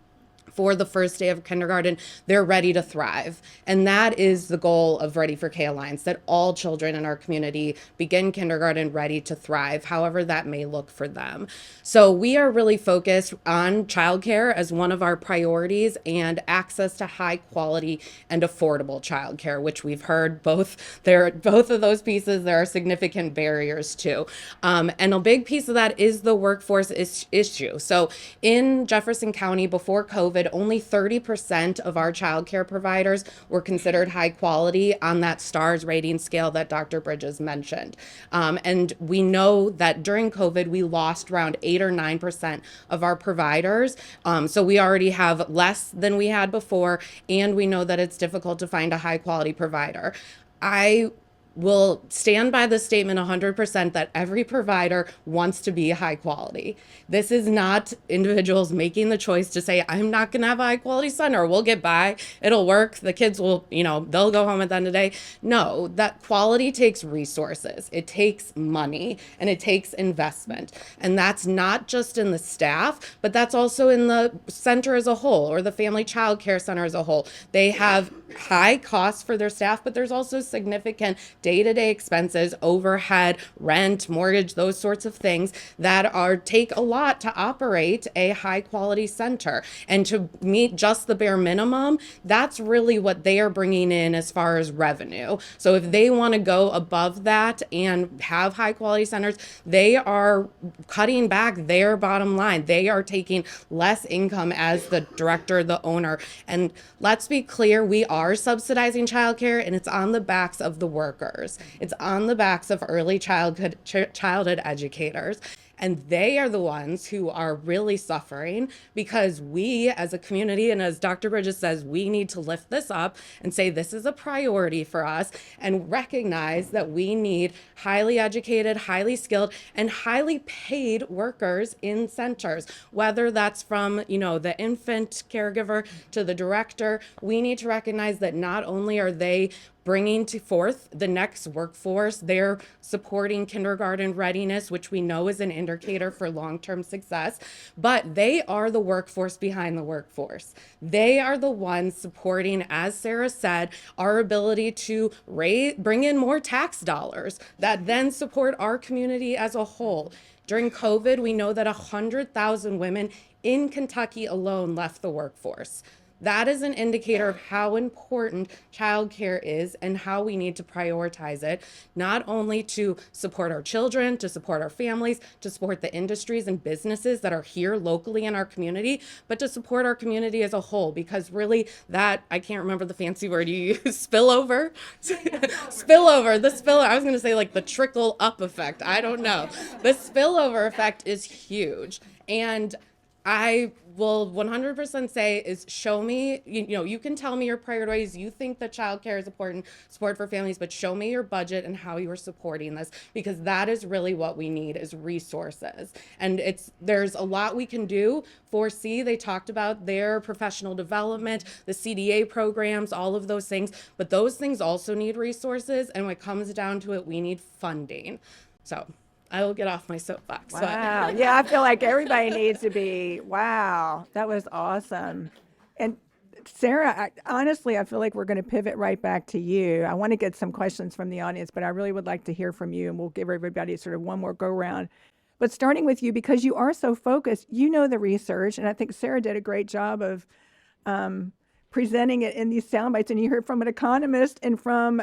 for the first day of kindergarten, they're ready to thrive. And that is the goal of Ready for K Alliance, that all children in our community begin kindergarten ready to thrive, however that may look for them. So we are really focused on childcare as one of our priorities and access to high quality and affordable childcare, which we've heard both of those pieces, there are significant barriers to. And a big piece of that is the workforce issue. So in Jefferson County before COVID, only 30% of our childcare providers were considered high quality on that STARS rating scale that Dr. Bridges mentioned. And we know that during COVID, we lost around 8 or 9% of our providers. So we already have less than we had before, and we know that it's difficult to find a high quality provider. I will stand by the statement 100% that every provider wants to be high quality. This is not individuals making the choice to say, I'm not going to have a high quality center. We'll get by. It'll work. The kids will, they'll go home at the end of the day. No, that quality takes resources. It takes money and it takes investment. And that's not just in the staff, but that's also in the center as a whole or the family child care center as a whole. They have high costs for their staff, but there's also significant day-to-day expenses, overhead, rent, mortgage, those sorts of things that take a lot to operate a high quality center. And to meet just the bare minimum, that's really what they are bringing in as far as revenue. So if they want to go above that and have high quality centers, they are cutting back their bottom line. They are taking less income as the director, the owner. And let's be clear, we are subsidizing childcare and it's on the backs of the workers. It's on the backs of early childhood educators. And they are the ones who are really suffering because we as a community, and as Dr. Bridges says, we need to lift this up and say this is a priority for us and recognize that we need highly educated, highly skilled, and highly paid workers in centers, whether that's from, the infant caregiver to the director. We need to recognize that not only are they bringing forth the next workforce, they're supporting kindergarten readiness, which we know is an indicator for long-term success, but they are the workforce behind the workforce. They are the ones supporting, as Sarah said, our ability to bring in more tax dollars that then support our community as a whole. During COVID, we know that 100,000 women in Kentucky alone left the workforce. That is an indicator of how important childcare is and how we need to prioritize it, not only to support our children, to support our families, to support the industries and businesses that are here locally in our community, but to support our community as a whole, because really that, I can't remember the fancy word you use, spillover? I was going to say like the trickle up effect. I don't know. The spillover effect is huge. And I will 100% say is show me, you can tell me your priorities. You think that childcare is important, support for families, but show me your budget and how you're supporting this, because that is really what we need is resources. And there's a lot we can do. 4C, they talked about their professional development, the CDA programs, all of those things, but those things also need resources. And when it comes down to it, we need funding. So I will get off my soapbox. but- Wow. Yeah, I feel like everybody needs to be, wow, that was awesome. And Sarah, honestly, I feel like we're going to pivot right back to you. I want to get some questions from the audience, but I really would like to hear from you, and we'll give everybody sort of one more go round. But starting with you, because you are so focused, you know the research, and I think Sarah did a great job of presenting it in these sound bites. And you heard from an economist and from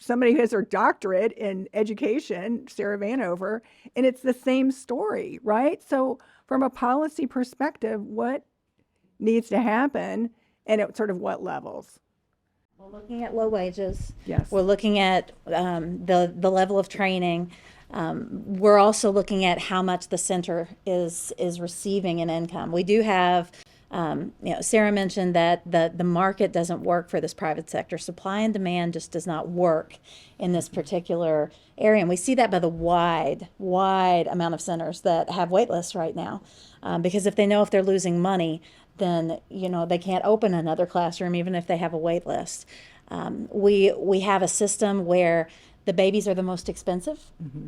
somebody who has her doctorate in education, Sarah Vanover, and it's the same story, right? So from a policy perspective, what needs to happen and at sort of what levels? We're looking at low wages. Yes. We're looking at the level of training. We're also looking at how much the center is receiving in income. We do have, Sarah mentioned that the market doesn't work for this private sector. Supply and demand just does not work in this particular area. And we see that by the wide amount of centers that have wait lists right now. Because if they know if they're losing money, then, they can't open another classroom even if they have a wait list. We have a system where the babies are the most expensive. Mm-hmm.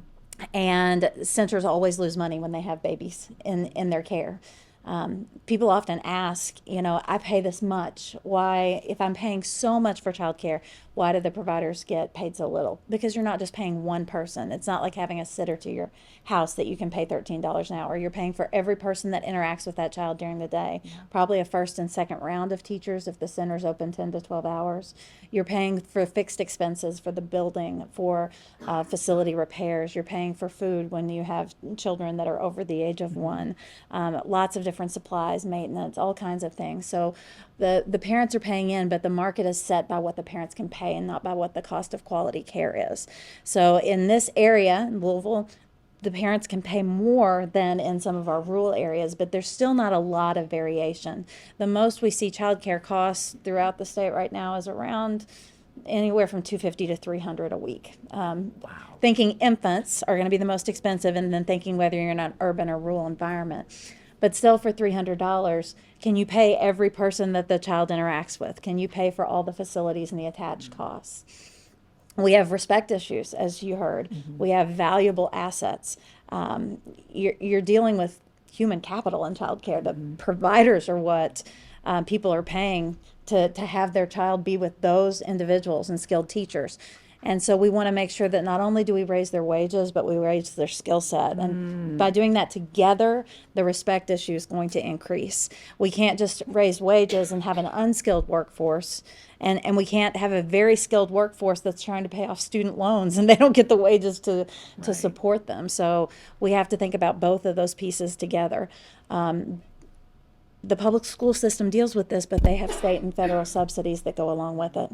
And centers always lose money when they have babies in their care. People often ask, I pay this much. Why, if I'm paying so much for childcare, why do the providers get paid so little? Because you're not just paying one person. It's not like having a sitter to your house that you can pay $13 an hour. You're paying for every person that interacts with that child during the day. Yeah. Probably a first and second round of teachers if the center's open 10 to 12 hours. You're paying for fixed expenses for the building, for facility repairs. You're paying for food when you have children that are over the age of 1. Lots of different supplies, maintenance, all kinds of things. So the parents are paying in, but the market is set by what the parents can pay and not by what the cost of quality care is. So in this area, in Louisville, the parents can pay more than in some of our rural areas, but there's still not a lot of variation. The most we see childcare costs throughout the state right now is around anywhere from $250 to $300 a week. Thinking infants are going to be the most expensive, and then thinking whether you're in an urban or rural environment. But still, for $300, can you pay every person that the child interacts with? Can you pay for all the facilities and the attached costs? We have respect issues, as you heard. Mm-hmm. We have valuable assets. You're dealing with human capital in childcare. The providers are what people are paying to have their child be with those individuals and skilled teachers. And so we want to make sure that not only do we raise their wages, but we raise their skill set. And by doing that together, the respect issue is going to increase. We can't just raise wages and have an unskilled workforce. And we can't have a very skilled workforce that's trying to pay off student loans and they don't get the wages to support them. So we have to think about both of those pieces together. The public school system deals with this, but they have state and federal subsidies that go along with it.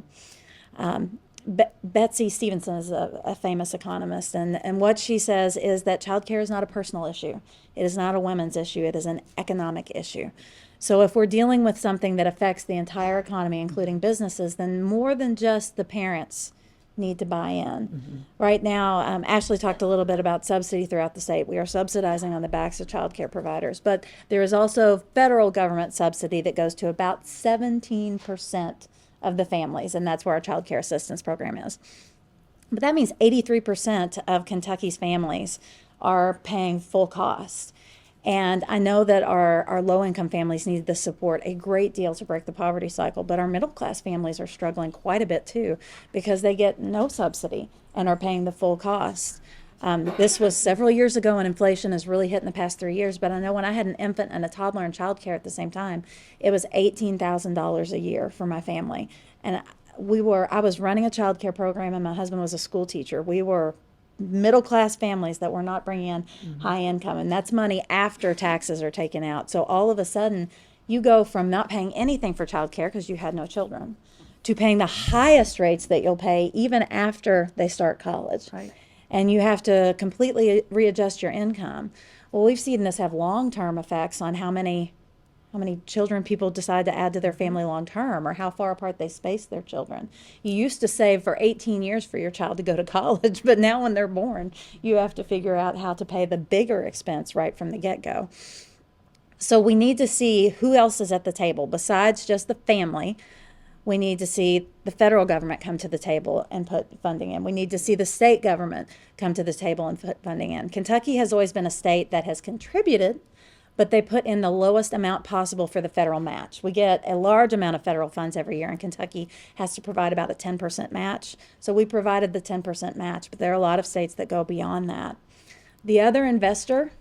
Betsy Stevenson is a famous economist, and what she says is that childcare is not a personal issue. It is not a women's issue. It is an economic issue. So if we're dealing with something that affects the entire economy, including businesses, then more than just the parents need to buy in. Mm-hmm. Right now, Ashley talked a little bit about subsidy throughout the state. We are subsidizing on the backs of childcare providers, but there is also federal government subsidy that goes to about 17% of the families, and that's where our child care assistance program is. But that means 83% of Kentucky's families are paying full cost. And I know that our low-income families need the support a great deal to break the poverty cycle, but our middle-class families are struggling quite a bit too because they get no subsidy and are paying the full cost. This was several years ago, and inflation has really hit in the past 3 years, but I know when I had an infant and a toddler in childcare at the same time, it was $18,000 a year for my family. And I was running a childcare program, and my husband was a school teacher. We were middle-class families that were not bringing in high income, and that's money after taxes are taken out. So all of a sudden, you go from not paying anything for childcare because you had no children to paying the highest rates that you'll pay even after they start college. Right. and you have to completely readjust your income. Well, we've seen this have long-term effects on how many children people decide to add to their family long term, or how far apart they space their children. You used to save for 18 years for your child to go to college, but now when they're born, you have to figure out how to pay the bigger expense right from the get-go. So we need to see who else is at the table besides just the family. We need to see the federal government come to the table and put funding in. We need to see the state government come to the table and put funding in. Kentucky has always been a state that has contributed, but they put in the lowest amount possible for the federal match. We get a large amount of federal funds every year, and Kentucky has to provide about a 10% match. So we provided the 10% match, but there are a lot of states that go beyond that. The other investor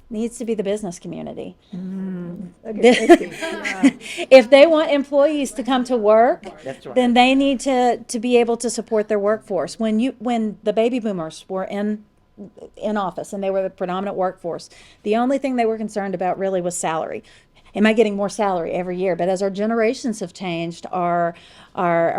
needs to be the business community. If they want employees to come to work, That's right. then they need to be able to support their workforce. When the baby boomers were in office and they were the predominant workforce, the only thing they were concerned about really was salary. Am I getting more salary every year? But as our generations have changed, our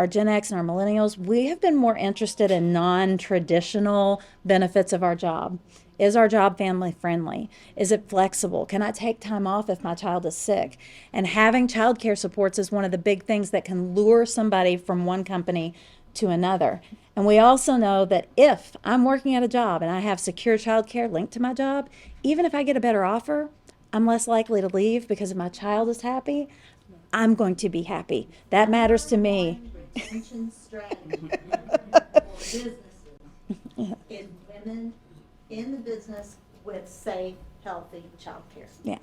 Gen X and our millennials, we have been more interested in non-traditional benefits of our job. Is our job family friendly? Is it flexible? Can I take time off if my child is sick? And having childcare supports is one of the big things that can lure somebody from one company to another. And we also know that if I'm working at a job and I have secure childcare linked to my job, even if I get a better offer, I'm less likely to leave, because if my child is happy, I'm going to be happy. That matters to me. Retention strategy for businesses is women in the business with safe, healthy childcare. Yeah.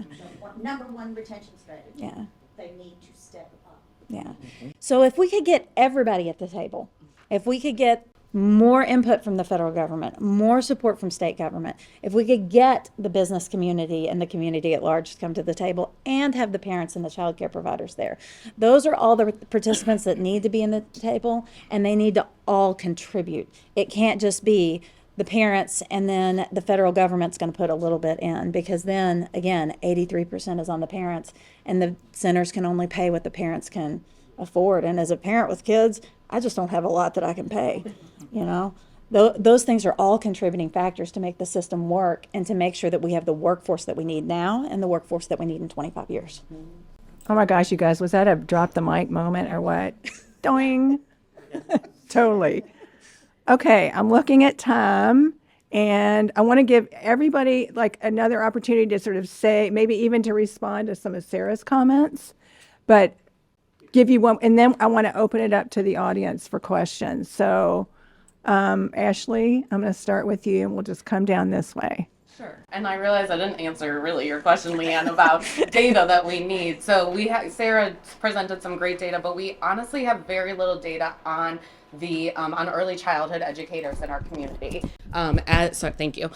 Number one retention strategy. Yeah. They need to step up. Yeah. So if we could get everybody at the table, if we could get more input from the federal government, more support from state government, if we could get the business community and the community at large to come to the table and have the parents and the child care providers there, those are all the participants that need to be in the table, and they need to all contribute. It can't just be the parents and then the federal government's going to put a little bit in, because then again 83% is on the parents, and the centers can only pay what the parents can afford. And as a parent with kids, I just don't have a lot that I can pay. Those things are all contributing factors to make the system work and to make sure that we have the workforce that we need now and the workforce that we need in 25 years. Oh my gosh, you guys, was that a drop the mic moment or what? Doing. Totally. Okay, I'm looking at time, and I want to give everybody like another opportunity to sort of say, maybe even to respond to some of Sarah's comments, but give you one, and then I want to open it up to the audience for questions. So, Ashley, I'm going to start with you, and we'll just come down this way. Sure. And I realize I didn't answer really your question, Leanne, about data that we need. So Sarah presented some great data, but we honestly have very little data on the on early childhood educators in our community. Thank you.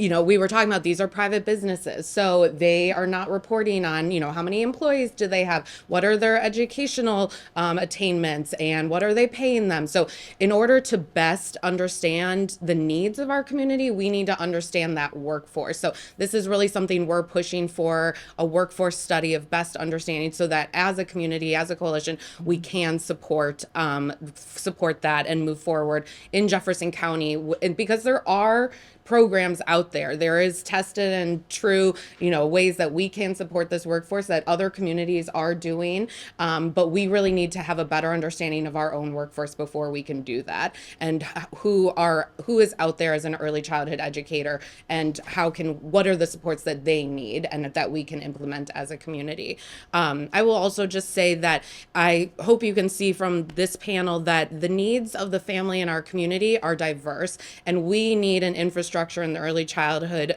We were talking about, these are private businesses, so they are not reporting on, how many employees do they have, what are their educational attainments, and what are they paying them. So in order to best understand the needs of our community, we need to understand that workforce. So this is really something we're pushing for, a workforce study of best understanding, so that as a community, as a coalition, we can support that and move forward in Jefferson County. And because there are programs out there. There is tested and true, ways that we can support this workforce that other communities are doing. But we really need to have a better understanding of our own workforce before we can do that, and who is out there as an early childhood educator, and what are the supports that they need and that we can implement as a community. I will also just say that I hope you can see from this panel that the needs of the family in our community are diverse, and we need an infrastructure in the early childhood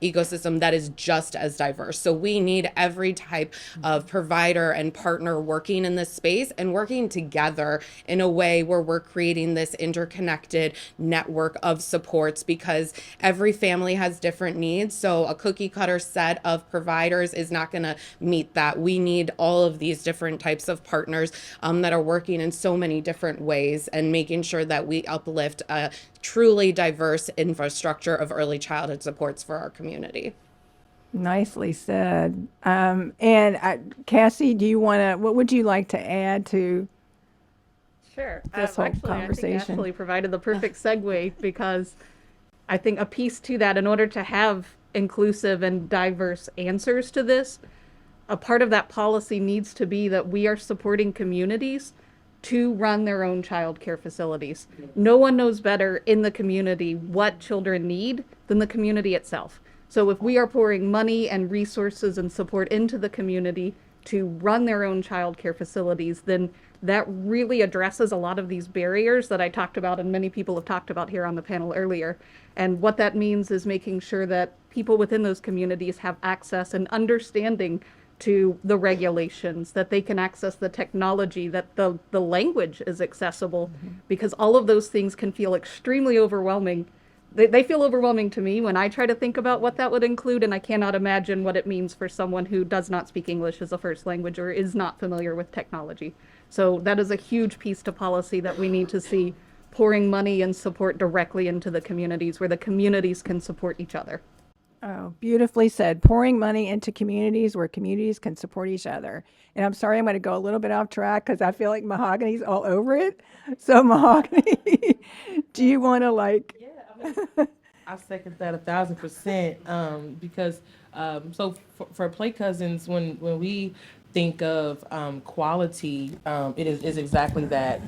ecosystem that is just as diverse. So we need every type of provider and partner working in this space and working together in a way where we're creating this interconnected network of supports, because every family has different needs. So a cookie cutter set of providers is not going to meet that. We need all of these different types of partners that are working in so many different ways, and making sure that we uplift a truly diverse infrastructure of early childhood supports for our community. Nicely said. Cassie, what would you like to add to? Sure. this whole Actually, I conversation. think Ashley provided the perfect segue because I think a piece to that, in order to have inclusive and diverse answers to this, a part of that policy needs to be that we are supporting communities to run their own child care facilities. No one knows better in the community what children need than the community itself. So if we are pouring money and resources and support into the community to run their own child care facilities, then that really addresses a lot of these barriers that I talked about and many people have talked about here on the panel earlier. And what that means is making sure that people within those communities have access and understanding to the regulations, that they can access the technology, that the language is accessible, because all of those things can feel extremely overwhelming. They feel overwhelming to me when I try to think about what that would include, and I cannot imagine what it means for someone who does not speak English as a first language or is not familiar with technology. So that is a huge piece to policy that we need to see pouring money and support directly into the communities where the communities can support each other. Oh, beautifully said. Pouring money into communities where communities can support each other. And I'm sorry, I'm going to go a little bit off track because I feel like Mahogany's all over it. So Mahogany, do you want to I second that 1,000%. Because so for Play Cousins, when we think of quality, it is exactly that.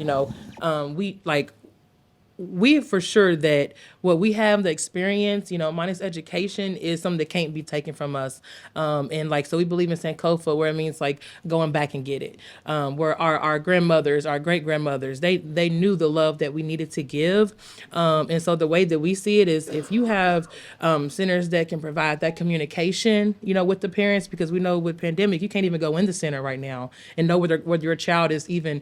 We for sure that what we have, the experience, minus education, is something that can't be taken from us. So we believe in Sankofa, where it means like going back and get it. Where our grandmothers, our great grandmothers, they knew the love that we needed to give. And so the way that we see it is, if you have centers that can provide that communication, with the parents, because we know with pandemic, you can't even go in the center right now and know whether your child is even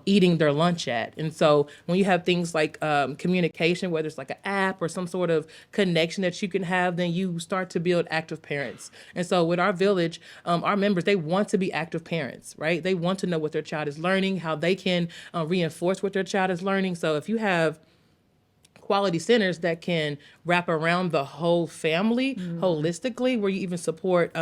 eating their lunch at. And so when you have things like communication, whether it's like an app or some sort of connection that you can have, then you start to build active parents. And so with our village, our members, they want to be active parents, right? They want to know what their child is learning, how they can reinforce what their child is learning. So if you have quality centers that can wrap around the whole family holistically, where you even support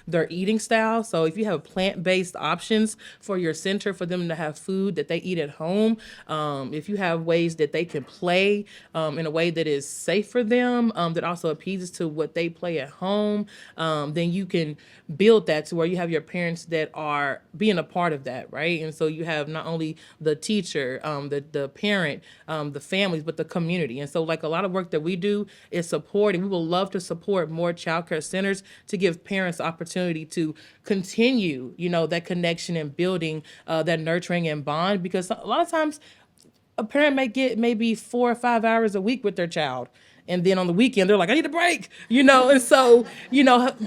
their eating style. So if you have plant-based options for your center for them to have food that they eat at home, if you have ways that they can play in a way that is safe for them, that also appeases to what they play at home, then you can build that to where you have your parents that are being a part of that, right? And so you have not only the teacher, the parent, the families, but the community. And so like a lot of work that we do is supporting. We will love to support more childcare centers to give parents opportunity to continue, that connection and building that nurturing and bond, because a lot of times a parent may get maybe 4 or 5 hours a week with their child. And then on the weekend, they're like, I need a break, And so,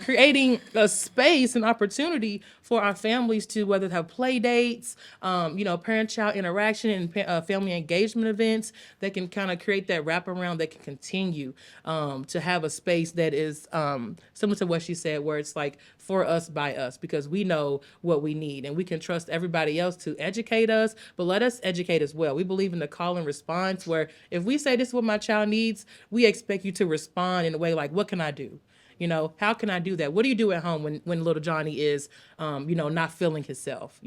creating a space and opportunity for our families to, whether have play dates, parent-child interaction and family engagement events that can kind of create that wraparound that can continue to have a space that is similar to what she said, where it's like for us, by us, because we know what we need and we can trust everybody else to educate us, but let us educate as well. We believe in the call and response, where if we say this is what my child needs, we expect you to respond in a way like, what can I do? How can I do that? What do you do at home when little Johnny is, not feeling himself,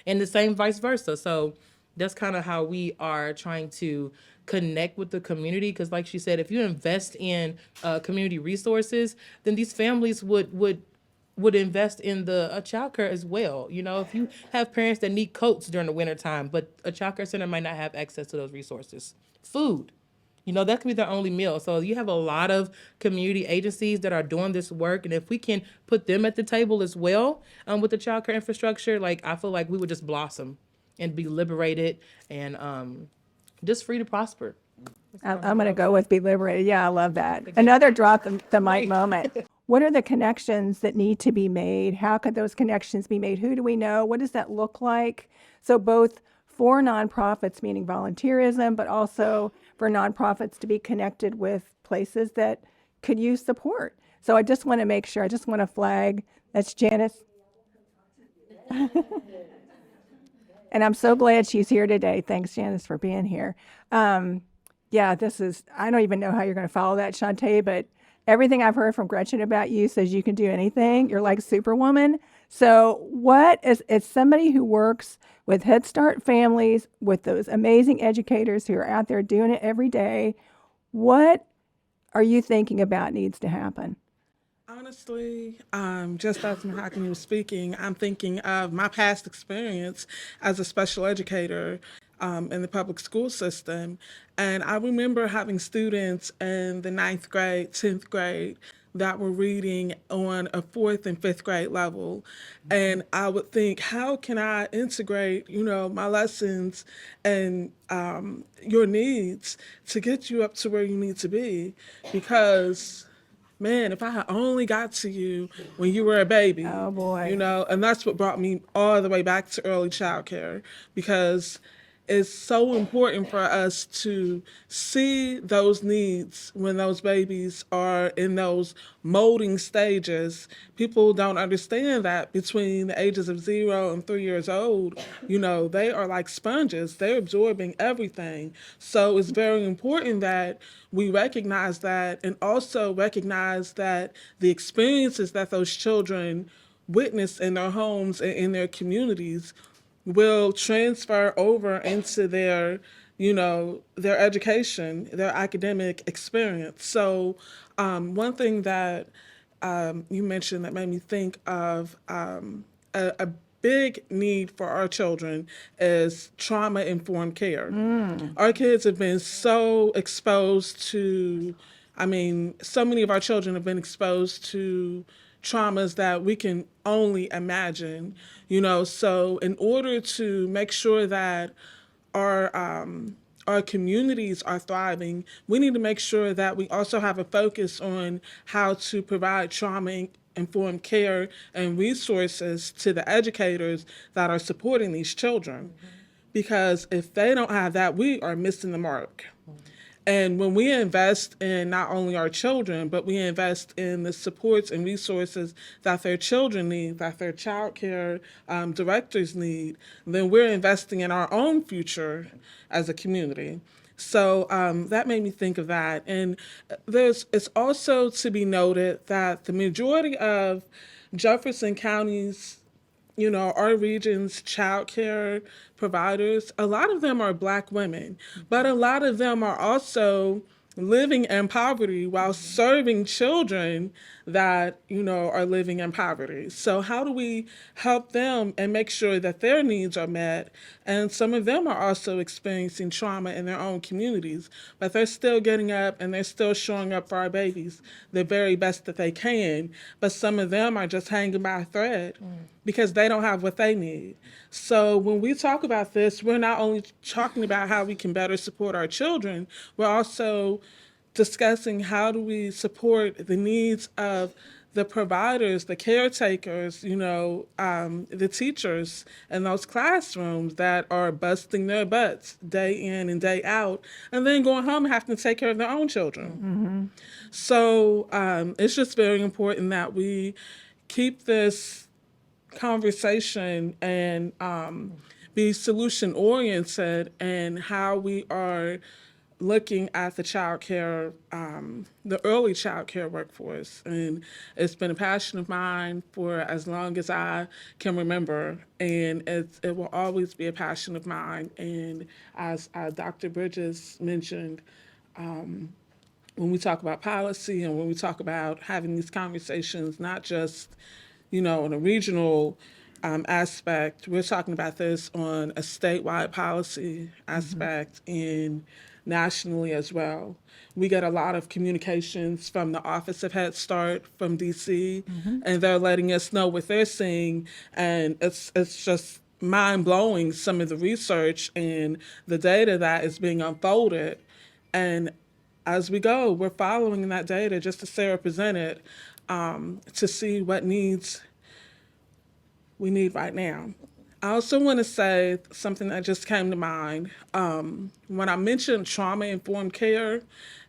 and the same vice versa. So that's kind of how we are trying to connect with the community. Because like she said, if you invest in community resources, then these families would invest in the childcare as well. If you have parents that need coats during the wintertime, but a childcare center might not have access to those resources. Food. That could be their only meal. So you have a lot of community agencies that are doing this work. And if we can put them at the table as well with the childcare infrastructure, I feel like we would just blossom and be liberated and just free to prosper. I'm going to go with be liberated. Yeah, I love that. Another drop the mic moment. What are the connections that need to be made? How could those connections be made? Who do we know? What does that look like? So both for nonprofits, meaning volunteerism, but also for nonprofits to be connected with places that could use support. So I just want to make sure, I just want to flag, that's Janice. And I'm so glad she's here today. Thanks, Janice, for being here. Yeah, I don't even know how you're going to follow that, Shantae, but everything I've heard from Gretchen about you says you can do anything. You're like Superwoman. So, what is as somebody who works with Head Start families, with those amazing educators who are out there doing it every day, what are you thinking about needs to happen? Honestly, just as Mahogany was speaking, I'm thinking of my past experience as a special educator in the public school system. And I remember having students in the ninth grade, 10th grade that were reading on a fourth and fifth grade level. And I would think, how can I integrate, my lessons and your needs to get you up to where you need to be? Because man, if I had only got to you when you were a baby. Oh, boy. And that's what brought me all the way back to early childcare, because it's so important for us to see those needs when those babies are in those molding stages. People don't understand that between the ages of 0 and 3 years old, they are like sponges. They're absorbing everything. So it's very important that we recognize that, and also recognize that the experiences that those children witness in their homes and in their communities will transfer over into their education, their academic experience. So one thing that you mentioned that made me think of a big need for our children is trauma-informed care. Our kids have been so exposed to, so many of our children have been exposed to traumas that we can only imagine, so in order to make sure that our communities are thriving, we need to make sure that we also have a focus on how to provide trauma-informed care and resources to the educators that are supporting these children. Because if they don't have that, we are missing the mark. And when we invest in not only our children, but we invest in the supports and resources that their children need, that their child care directors need, then we're investing in our own future as a community. So that made me think of that. And it's also to be noted that the majority of Jefferson County's our region's child care providers, a lot of them are Black women, but a lot of them are also living in poverty while serving children that, are living in poverty. So how do we help them and make sure that their needs are met? And some of them are also experiencing trauma in their own communities, but they're still getting up and they're still showing up for our babies the very best that they can. But some of them are just hanging by a thread because they don't have what they need. So when we talk about this, we're not only talking about how we can better support our children, we're also discussing how do we support the needs of the providers, the caretakers, the teachers in those classrooms that are busting their butts day in and day out, and then going home and having to take care of their own children. So it's just very important that we keep this conversation and be solution oriented and how we are looking at the the early child care workforce. And it's been a passion of mine for as long as I can remember, and it will always be a passion of mine. And as Dr. Bridges mentioned, when we talk about policy and when we talk about having these conversations, not just in a regional aspect, we're talking about this on a statewide policy aspect and nationally as well. We get a lot of communications from the Office of Head Start from DC, and they're letting us know what they're seeing, and it's just mind-blowing, some of the research and the data that is being unfolded. And as we go, we're following that data, just as Sarah presented, to see what needs we need right now. I also want to say something that just came to mind. When I mentioned trauma-informed care,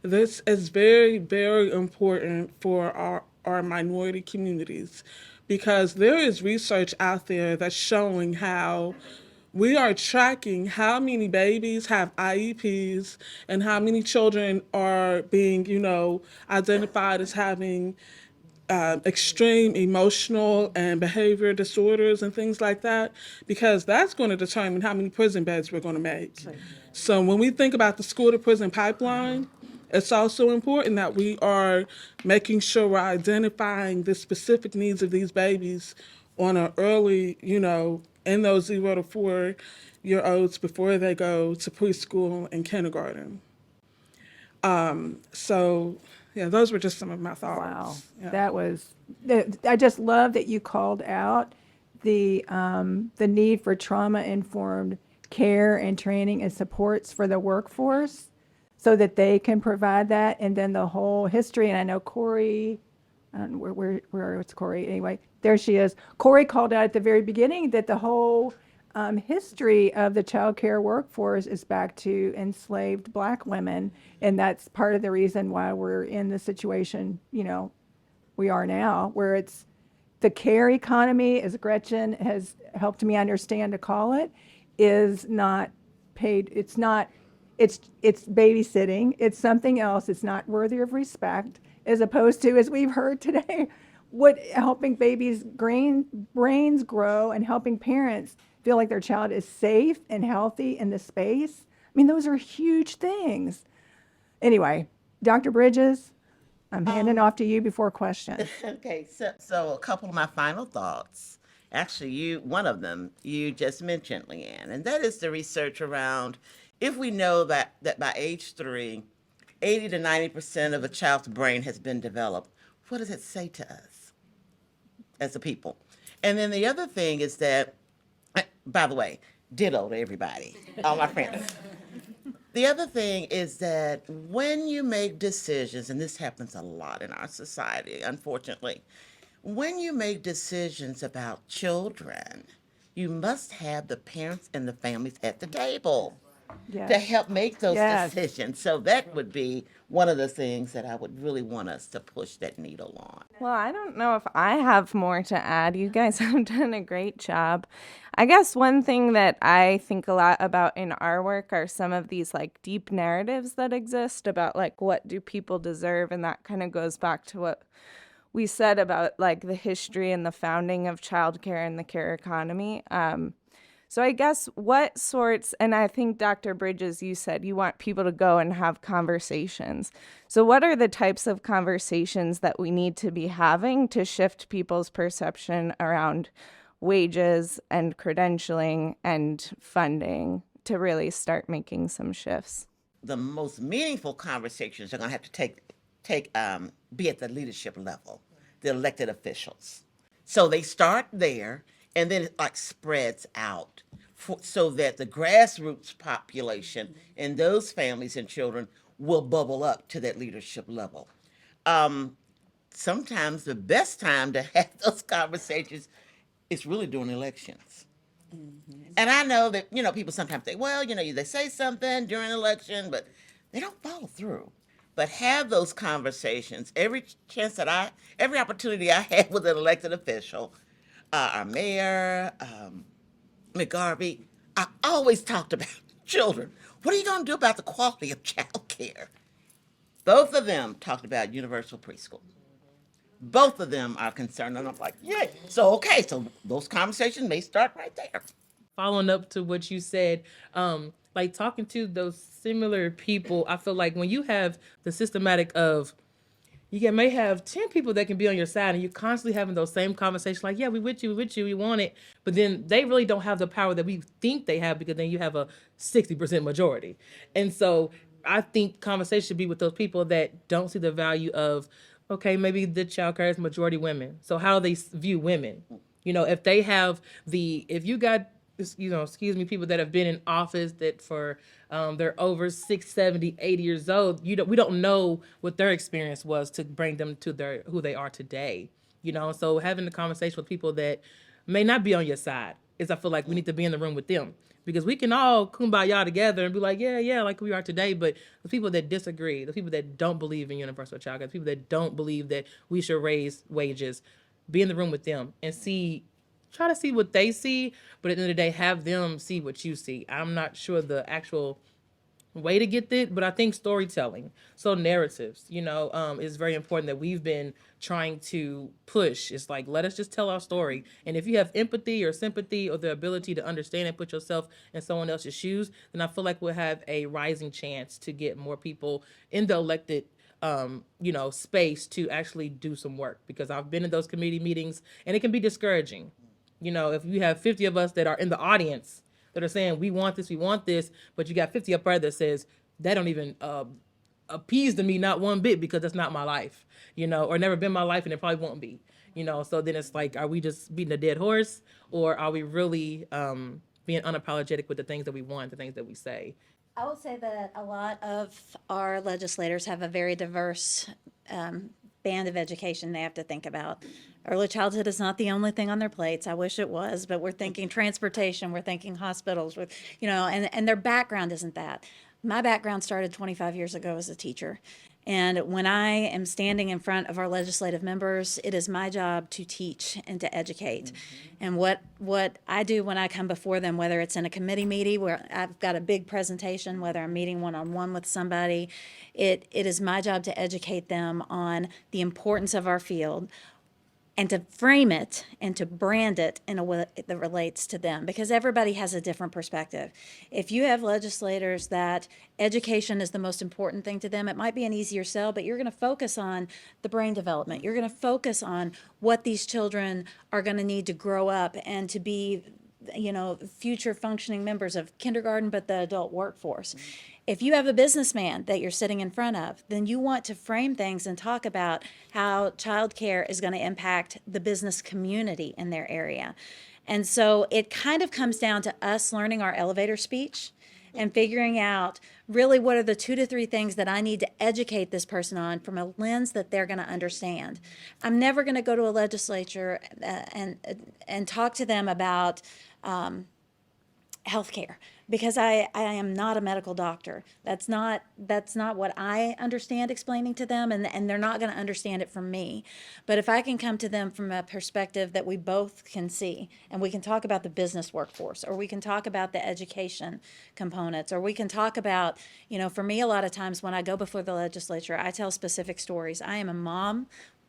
this is very, very important for our minority communities, because there is research out there that's showing how we are tracking how many babies have IEPs and how many children are being, identified as having extreme emotional and behavior disorders and things like that, because that's going to determine how many prison beds we're going to make. So when we think about the school to prison pipeline, it's also important that we are making sure we're identifying the specific needs of these babies on an early, in those 0 to 4 year olds before they go to preschool and kindergarten. So, yeah, those were just some of my thoughts. Wow, Yeah. that was, I just love that you called out the need for trauma-informed care and training and supports for the workforce so that they can provide that. And then the whole history, and I know Corey, I don't know where it's Corey, anyway, there she is. Corey called out at the very beginning that the whole history of the child care workforce is back to enslaved Black women, and that's part of the reason why we're in the situation, we are now, where it's the care economy, as Gretchen has helped me understand to call it, is not paid. It's not, it's babysitting. It's something else. It's not worthy of respect, as opposed to, as we've heard today, helping babies' brains grow and helping parents feel like their child is safe and healthy in the space. I mean, those are huge things. Anyway, Dr. Bridges, I'm handing off to you before questions. Okay, so a couple of my final thoughts. Actually, one of them you just mentioned, Leanne, and that is the research around if we know that by age 3, 80 to 90% of a child's brain has been developed, what does it say to us as a people? And then the other thing is that, by the way, ditto to everybody, all my friends. The other thing is that when you make decisions, and this happens a lot in our society, unfortunately, when you make decisions about children, you must have the parents and the families at the table to help make those decisions. So that would be one of the things that I would really want us to push that needle on. Well, I don't know if I have more to add. You guys have done a great job. I guess one thing that I think a lot about in our work are some of these like deep narratives that exist about like what do people deserve, and that kind of goes back to what we said about like the history and the founding of childcare and the care economy. So I guess what sorts, and I think Dr. Bridges, you said you want people to go and have conversations. So what are the types of conversations that we need to be having to shift people's perception around wages and credentialing and funding to really start making some shifts? The most meaningful conversations are going to have to be at the leadership level, the elected officials. So they start there, and then it like spreads out so that the grassroots population and those families and children will bubble up to that leadership level. Sometimes the best time to have those conversations is really during elections. Mm-hmm. And I know that, people sometimes say, well, they say something during an election, but they don't follow through. But have those conversations every opportunity I have with an elected official, our mayor, McGarvey, I always talked about children. What are you going to do about the quality of child care? Both of them talked about universal preschool. Both of them are concerned, and I'm like, yay. So those conversations may start right there. Following up to what you said, like talking to those similar people, I feel like when you have the systematic of, may have 10 people that can be on your side, and you're constantly having those same conversations like, yeah, we with you, we want it. But then they really don't have the power that we think they have, because then you have a 60% majority. And so I think conversation should be with those people that don't see the value of, okay, maybe the child care is majority women. So how do they view women? If they have if you got, people that have been in office that for they're over 60, 70, 80 years old, we don't know what their experience was to bring them to who they are today. So having a conversation with people that may not be on your side is, I feel like we need to be in the room with them, because we can all kumbaya together and be like, yeah, like we are today. But the people that disagree, the people that don't believe in universal child care, the people that don't believe that we should raise wages, be in the room with them and try to see what they see, but at the end of the day, have them see what you see. I'm not sure the actual way to get it, but I think storytelling, so narratives, is very important that we've been trying to push. It's like, let us just tell our story. And if you have empathy or sympathy or the ability to understand and put yourself in someone else's shoes, then I feel like we'll have a rising chance to get more people in the elected space to actually do some work, because I've been in those committee meetings and it can be discouraging. If you have 50 of us that are in the audience that are saying, we want this, but you got 50 up there that says, that don't even appease to me, not one bit, because that's not my life, or never been my life, and it probably won't be, so then it's like, are we just beating a dead horse, or are we really being unapologetic with the things that we want, the things that we say? I will say that a lot of our legislators have a very diverse band of education they have to think about. Early childhood is not the only thing on their plates. I wish it was, but we're thinking transportation, we're thinking hospitals, and their background isn't that. My background started 25 years ago as a teacher. And when I am standing in front of our legislative members, it is my job to teach and to educate. And what I do when I come before them, whether it's in a committee meeting where I've got a big presentation, whether I'm meeting one-on-one with somebody, it is my job to educate them on the importance of our field, and to frame it and to brand it in a way that relates to them, because everybody has a different perspective. If you have legislators that education is the most important thing to them, it might be an easier sell, but you're going to focus on the brain development. You're going to focus on what these children are going to need to grow up and to be, future functioning members of kindergarten, but the adult workforce. If you have a businessman that you're sitting in front of, then you want to frame things and talk about how childcare is going to impact the business community in their area. And so it kind of comes down to us learning our elevator speech and figuring out really what are the 2 to 3 things that I need to educate this person on from a lens that they're going to understand. I'm never going to go to a legislature and talk to them about healthcare, because I am not a medical doctor. That's not what I understand explaining to them, and they're not going to understand it from me. But if I can come to them from a perspective that we both can see, and we can talk about the business workforce, or we can talk about the education components, or we can talk about, for me, a lot of times when I go before the legislature, I tell specific stories. I am a mom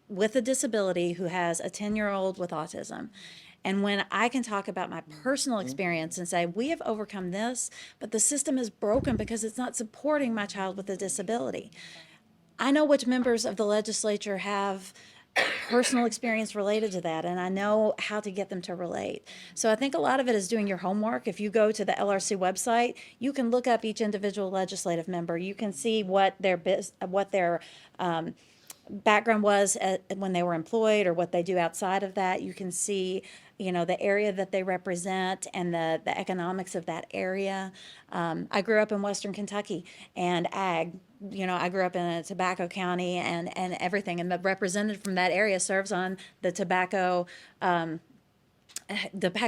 with a disability who has a 10-year-old with autism. And when I can talk about my personal experience and say, we have overcome this, but the system is broken because it's not supporting my child with a disability. I know which members of the legislature have personal experience related to that, and I know how to get them to relate. So I think a lot of it is doing your homework. If you go to the LRC website, you can look up each individual legislative member. You can see what their background was when they were employed, or what they do outside of that. You can see the area that they represent and the economics of that area. I grew up in Western Kentucky, and ag, I grew up in a tobacco county and everything, and the representative from that area serves on the tobacco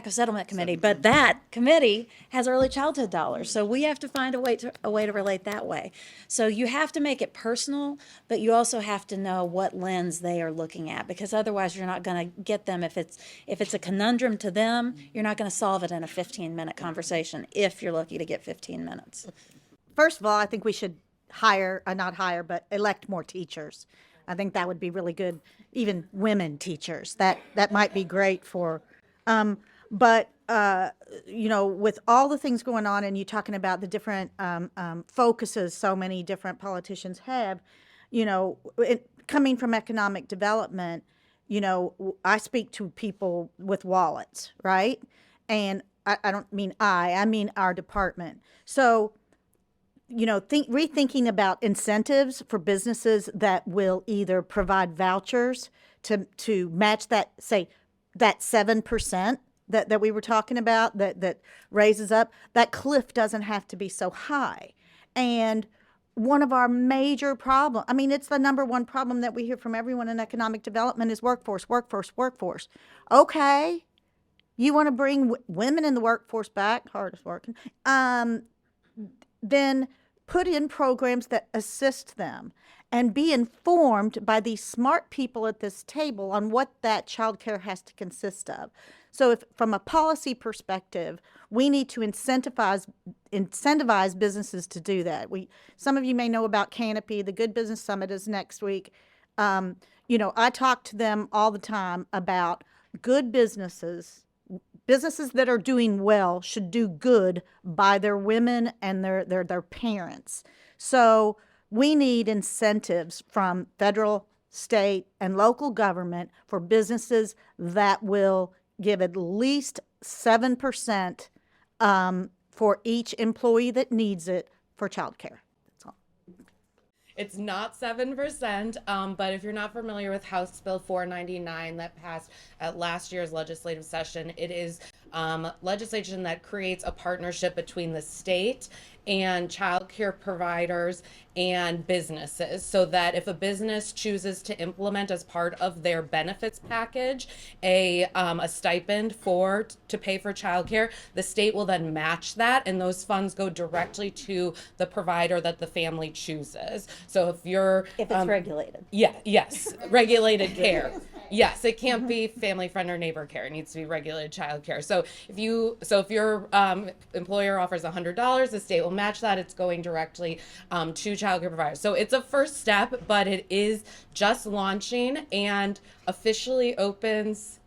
settlement committee. But that committee has early childhood dollars, so we have to find a way to relate that way. So you have to make it personal, but you also have to know what lens they are looking at, because otherwise you're not going to get them. If it's a conundrum to them, you're not going to solve it in a 15-minute conversation, if you're lucky to get 15 minutes. First of all, I think we should but elect more teachers. I think that would be really good. Even women teachers, that might be great for. But with all the things going on, and you talking about the different focuses so many different politicians have, coming from economic development, I speak to people with wallets, right? And I don't mean I mean our department. So, rethinking about incentives for businesses that will either provide vouchers to match that, say, that 7% that we were talking about that raises up, that cliff doesn't have to be so high. And one of our major problems, it's the number one problem that we hear from everyone in economic development, is workforce. Okay, you want to bring women in the workforce back, hardest working, then put in programs that assist them. and be informed by these smart people at this table on what that childcare has to consist of. So if from a policy perspective, we need to incentivize businesses to do that. Some of you may know about Canopy. The Good Business Summit is next week. I talk to them all the time about good businesses that are doing well should do good by their women and their parents. So we need incentives from federal, state, and local government for businesses that will give at least 7% for each employee that needs it for childcare. That's all. It's not 7%, but if you're not familiar with House Bill 499 that passed at last year's legislative session, it is legislation that creates a partnership between the state and childcare providers and businesses, so that if a business chooses to implement as part of their benefits package a stipend to pay for childcare, the state will then match that, and those funds go directly to the provider that the family chooses. So if it's regulated. Yes, regulated care. Yes, it can't be family, friend, or neighbor care. It needs to be regulated child care. So if your employer offers $100, the state will match that. It's going directly to child care providers. So it's a first step, but it is just launching and officially opens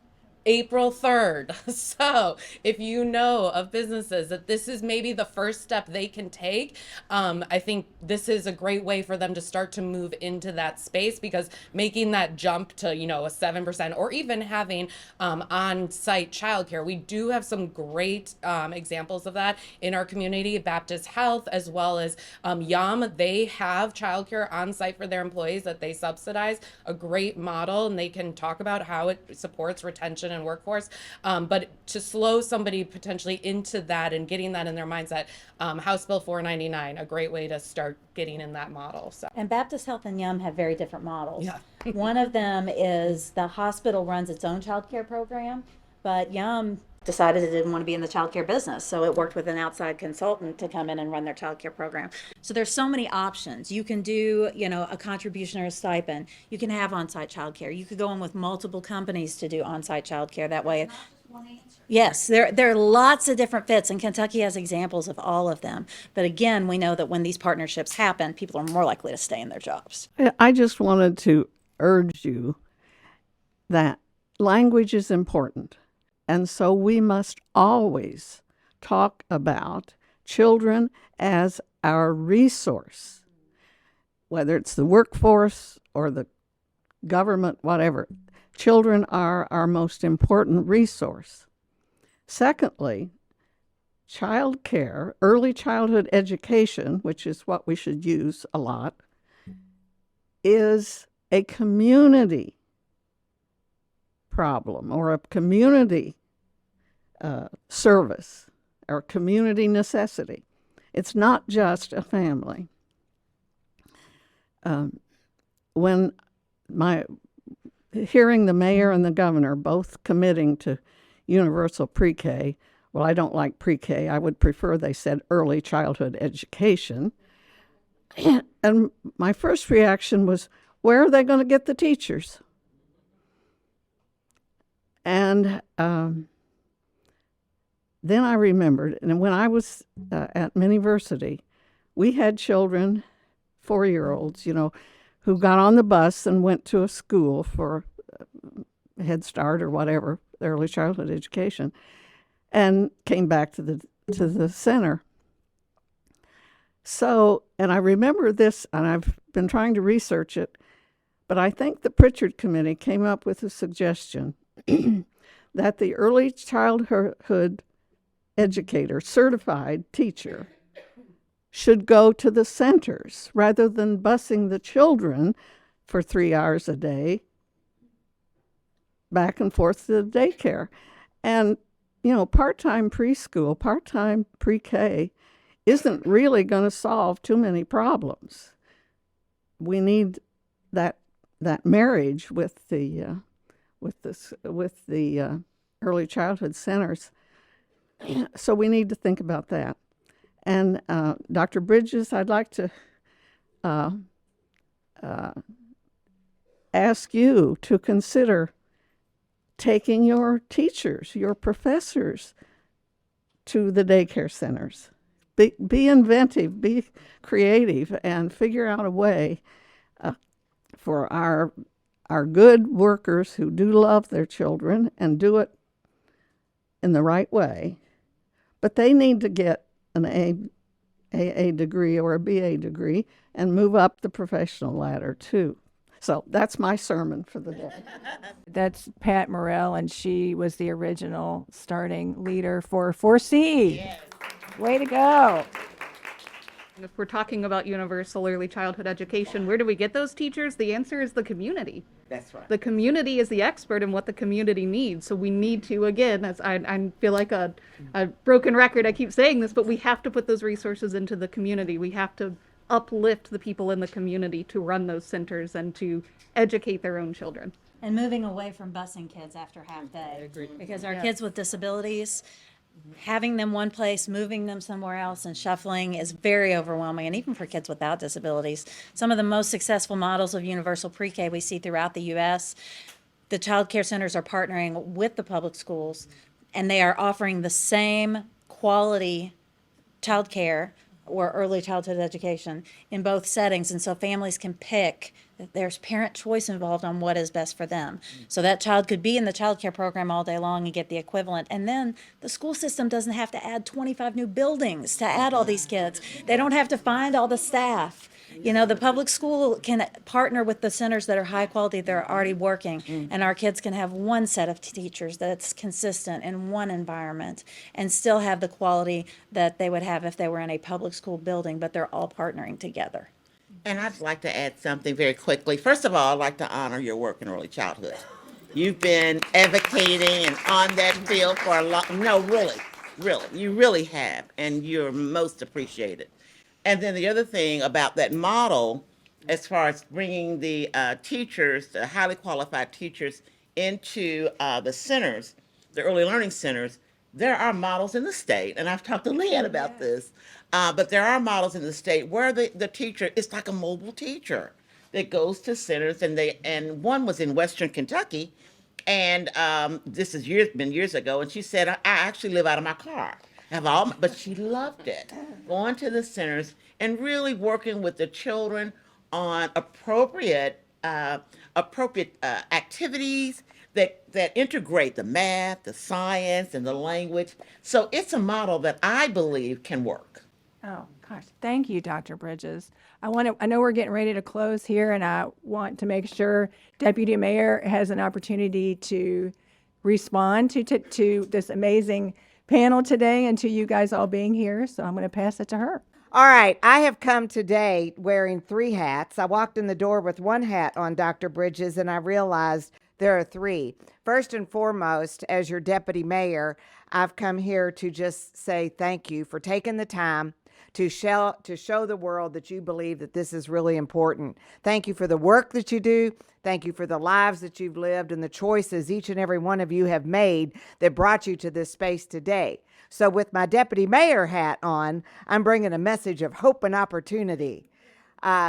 April 3rd. So if you know of businesses that this is maybe the first step they can take, I think this is a great way for them to start to move into that space, because making that jump to, a 7% or even having on-site childcare, we do have some great examples of that in our community. Baptist Health, as well as Yum, they have childcare on site for their employees that they subsidize, a great model, and they can talk about how it supports retention and workforce. But to slow somebody potentially into that and getting that in their mindset, House Bill 499, a great way to start getting in that model. So. And Baptist Health and Yum have very different models. Yeah. One of them is the hospital runs its own child care program, but Yum decided it didn't want to be in the child care business, so it worked with an outside consultant to come in and run their child care program. So there's so many options. You can do, a contribution or a stipend. You can have on-site child care. You could go in with multiple companies to do on-site child care that way. Yes, there are lots of different fits, and Kentucky has examples of all of them. But again, we know that when these partnerships happen, people are more likely to stay in their jobs. I just wanted to urge you that language is important. And so we must always talk about children as our resource, whether it's the workforce or the government, whatever. Children are our most important resource. Secondly, child care, early childhood education, which is what we should use a lot, is a community problem or a community service or community necessity. It's not just a family. When hearing the mayor and the governor both committing to universal pre-K, well, I don't like pre-K. I would prefer they said early childhood education. And my first reaction was, where are they going to get the teachers? And then I remembered, and when I was at Miniversity, we had children, 4-year-olds, who got on the bus and went to a school for Head Start or whatever, early childhood education, and came back to the center. So, and I remember this, and I've been trying to research it, but I think the Pritchard Committee came up with a suggestion that the early childhood educator, certified teacher, should go to the centers rather than busing the children for 3 hours a day back and forth to the daycare. And, part-time preschool, part-time pre-K isn't really going to solve too many problems. We need that marriage with the early childhood centers. So we need to think about that. And Dr. Bridges, I'd like to ask you to consider taking your teachers, your professors to the daycare centers. Be inventive, be creative, and figure out a way for our good workers who do love their children and do it in the right way. But they need to get an AA degree or a BA degree and move up the professional ladder too. So that's my sermon for the day. That's Pat Morrell, and she was the original starting leader for 4C. Yes. Way to go. If we're talking about universal early childhood education, where do we get those teachers? The answer is the community. That's right. The community is the expert in what the community needs. So we need to, again, as I feel like a broken record, I keep saying this, but we have to put those resources into the community. We have to uplift the people in the community to run those centers and to educate their own children. And moving away from busing kids after half day. Because our kids with disabilities, having them one place, moving them somewhere else, and shuffling is very overwhelming. And even for kids without disabilities, some of the most successful models of universal pre-K we see throughout the U.S., the child care centers are partnering with the public schools, and they are offering the same quality child care or early childhood education in both settings. And so families can pick. There's parent choice involved on what is best for them. So that child could be in the child care program all day long and get the equivalent. And then the school system doesn't have to add 25 new buildings to add all these kids. They don't have to find all the staff. You know, the public school can partner with the centers that are high quality, that are already working, and our kids can have one set of teachers that's consistent in one environment and still have the quality that they would have if they were in a public school building, but they're all partnering together. And I'd like to add something very quickly. First of all, I'd like to honor your work in early childhood. You've been advocating and on that field for a long, no, really, you really have, and you're most appreciated. And then the other thing about that model, as far as bringing the teachers, the highly qualified teachers into the centers, the early learning centers, there are models in the state, and I've talked to Leanne about this, but there are models in the state where the teacher is like a mobile teacher that goes to centers, and one was in Western Kentucky, and this has been years ago, and she said, I actually live out of my car. But she loved it, going to the centers and really working with the children on appropriate activities that integrate the math, the science, and the language. So it's a model that I believe can work. Oh, gosh. Thank you, Dr. Bridges. I know we're getting ready to close here, and I want to make sure Deputy Mayor has an opportunity to respond to this amazing panel today and to you guys all being here. So I'm going to pass it to her. All right. I have come today wearing 3 hats. I walked in the door with 1 hat on, Dr. Bridges, and I realized there are 3. First and foremost, as your deputy mayor, I've come here to just say thank you for taking the time to show the world that you believe that this is really important. Thank you for the work that you do. Thank you for the lives that you've lived and the choices each and every one of you have made that brought you to this space today. So with my deputy mayor hat on, I'm bringing a message of hope and opportunity.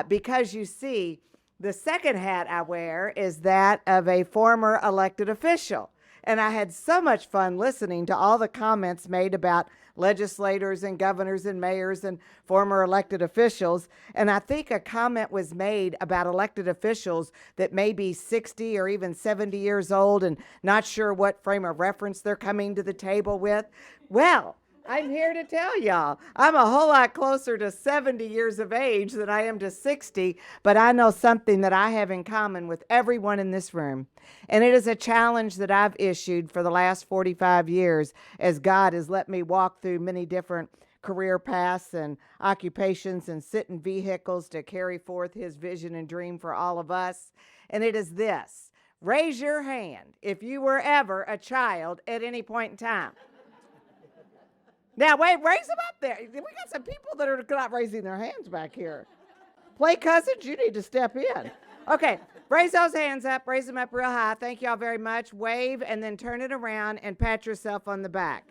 Because you see, the second hat I wear is that of a former elected official. And I had so much fun listening to all the comments made about legislators and governors and mayors and former elected officials. And I think a comment was made about elected officials that may be 60 or even 70 years old and not sure what frame of reference they're coming to the table with. Well, I'm here to tell y'all, I'm a whole lot closer to 70 years of age than I am to 60, but I know something that I have in common with everyone in this room. And it is a challenge that I've issued for the last 45 years as God has let me walk through many different career paths and occupations and sit in vehicles to carry forth his vision and dream for all of us. And it is this: raise your hand if you were ever a child at any point in time. Now, wait, raise them up there. We got some people that are not raising their hands back here. Play cousins, you need to step in. Okay, raise those hands up. Raise them up real high. Thank y'all very much. Wave and then turn it around and pat yourself on the back.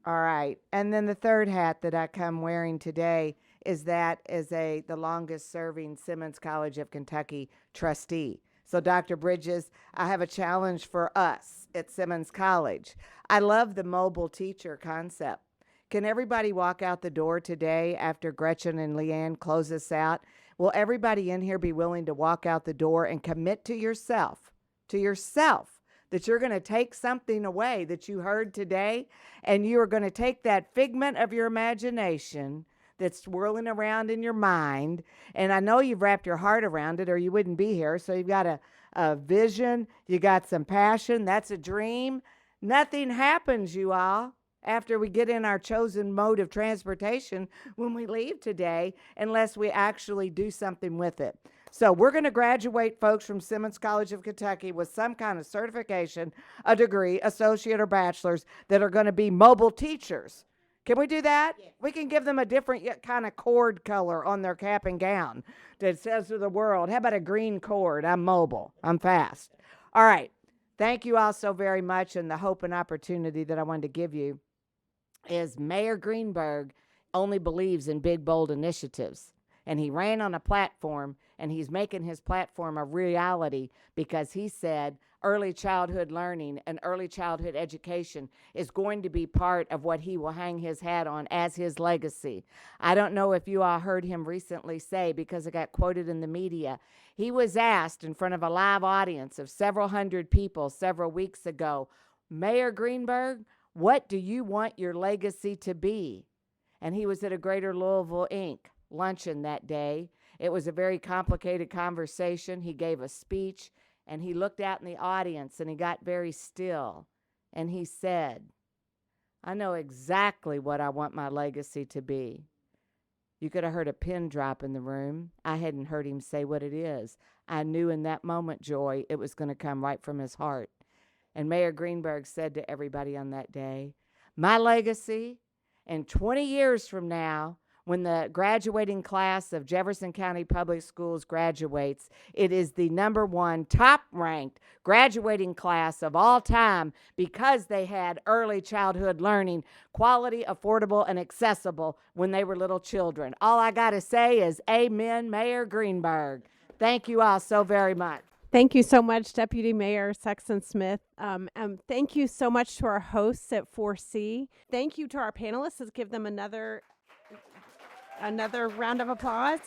All right. And then the third hat that I come wearing today is that as the longest serving Simmons College of Kentucky trustee. So Dr. Bridges, I have a challenge for us at Simmons College. I love the mobile teacher concept. Can everybody walk out the door today after Gretchen and Leanne close us out? Will everybody in here be willing to walk out the door and commit to yourself, that you're going to take something away that you heard today, and you are going to take that figment of your imagination that's swirling around in your mind, and I know you've wrapped your heart around it or you wouldn't be here, so you've got a vision, you got some passion, that's a dream. Nothing happens, you all, after we get in our chosen mode of transportation when we leave today, unless we actually do something with it. So we're going to graduate folks from Simmons College of Kentucky with some kind of certification, a degree, associate or bachelor's, that are going to be mobile teachers. Can we do that? Yeah. We can give them a different kind of cord color on their cap and gown that says to the world, how about a green cord? I'm mobile. I'm fast. All right. Thank you all so very much. And the hope and opportunity that I wanted to give you is Mayor Greenberg only believes in big, bold initiatives. And he ran on a platform, and he's making his platform a reality because he said early childhood learning and early childhood education is going to be part of what he will hang his hat on as his legacy. I don't know if you all heard him recently say, because it got quoted in the media, he was asked in front of a live audience of several hundred people several weeks ago, Mayor Greenberg, what do you want your legacy to be? And he was at a Greater Louisville Inc. luncheon that day. It was a very complicated conversation. He gave a speech, and he looked out in the audience, and he got very still, and he said, I know exactly what I want my legacy to be. You could have heard a pin drop in the room. I hadn't heard him say what it is. I knew in that moment, Joy, it was going to come right from his heart. And Mayor Greenberg said to everybody on that day, my legacy, and 20 years from now, when the graduating class of Jefferson County Public Schools graduates, it is the #1 top-ranked graduating class of all time because they had early childhood learning, quality, affordable, and accessible when they were little children. All I got to say is amen, Mayor Greenberg. Thank you all so very much. Thank you so much, Deputy Mayor Sexton Smith. Thank you so much to our hosts at 4C. Thank you to our panelists. Let's give them another round of applause.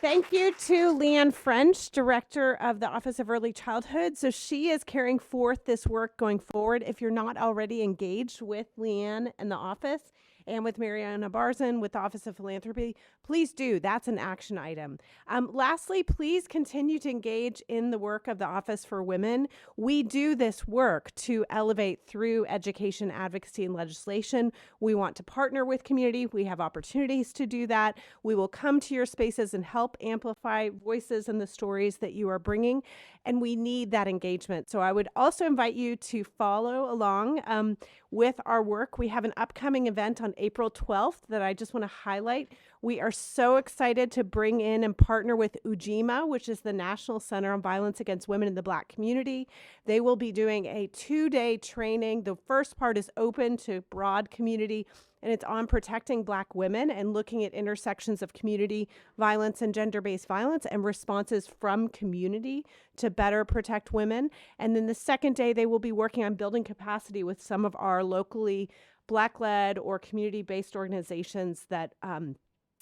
Thank you to Leanne French, Director of the Office of Early Childhood. So she is carrying forth this work going forward. If you're not already engaged with Leanne and the office, and with Mariana Barzan with the Office of Philanthropy, please do. That's an action item. Lastly, please continue to engage in the work of the Office for Women. We do this work to elevate through education, advocacy, and legislation. We want to partner with community. We have opportunities to do that. We will come to your spaces and help amplify voices and the stories that you are bringing, and we need that engagement. So I would also invite you to follow along with our work. We have an upcoming event on April 12th that I just want to highlight. We are so excited to bring in and partner with UJIMA, which is the National Center on Violence Against Women in the Black Community. They will be doing a 2-day training. The first part is open to broad community, and it's on protecting Black women and looking at intersections of community violence and gender-based violence and responses from community to better protect women. And then the second day, they will be working on building capacity with some of our locally Black-led or community-based organizations that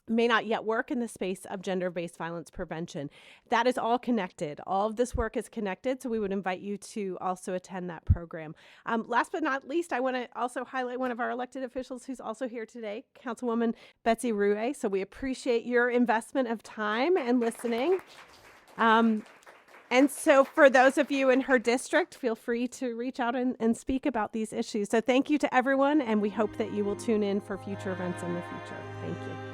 may not yet work in the space of gender-based violence prevention. That is all connected. All of this work is connected, so we would invite you to also attend that program. Last but not least, I want to also highlight one of our elected officials who's also here today, Councilwoman Betsy Ruhe. So we appreciate your investment of time and listening. And so for those of you in her district, feel free to reach out and speak about these issues. So thank you to everyone, and we hope that you will tune in for future events in the future. Thank you.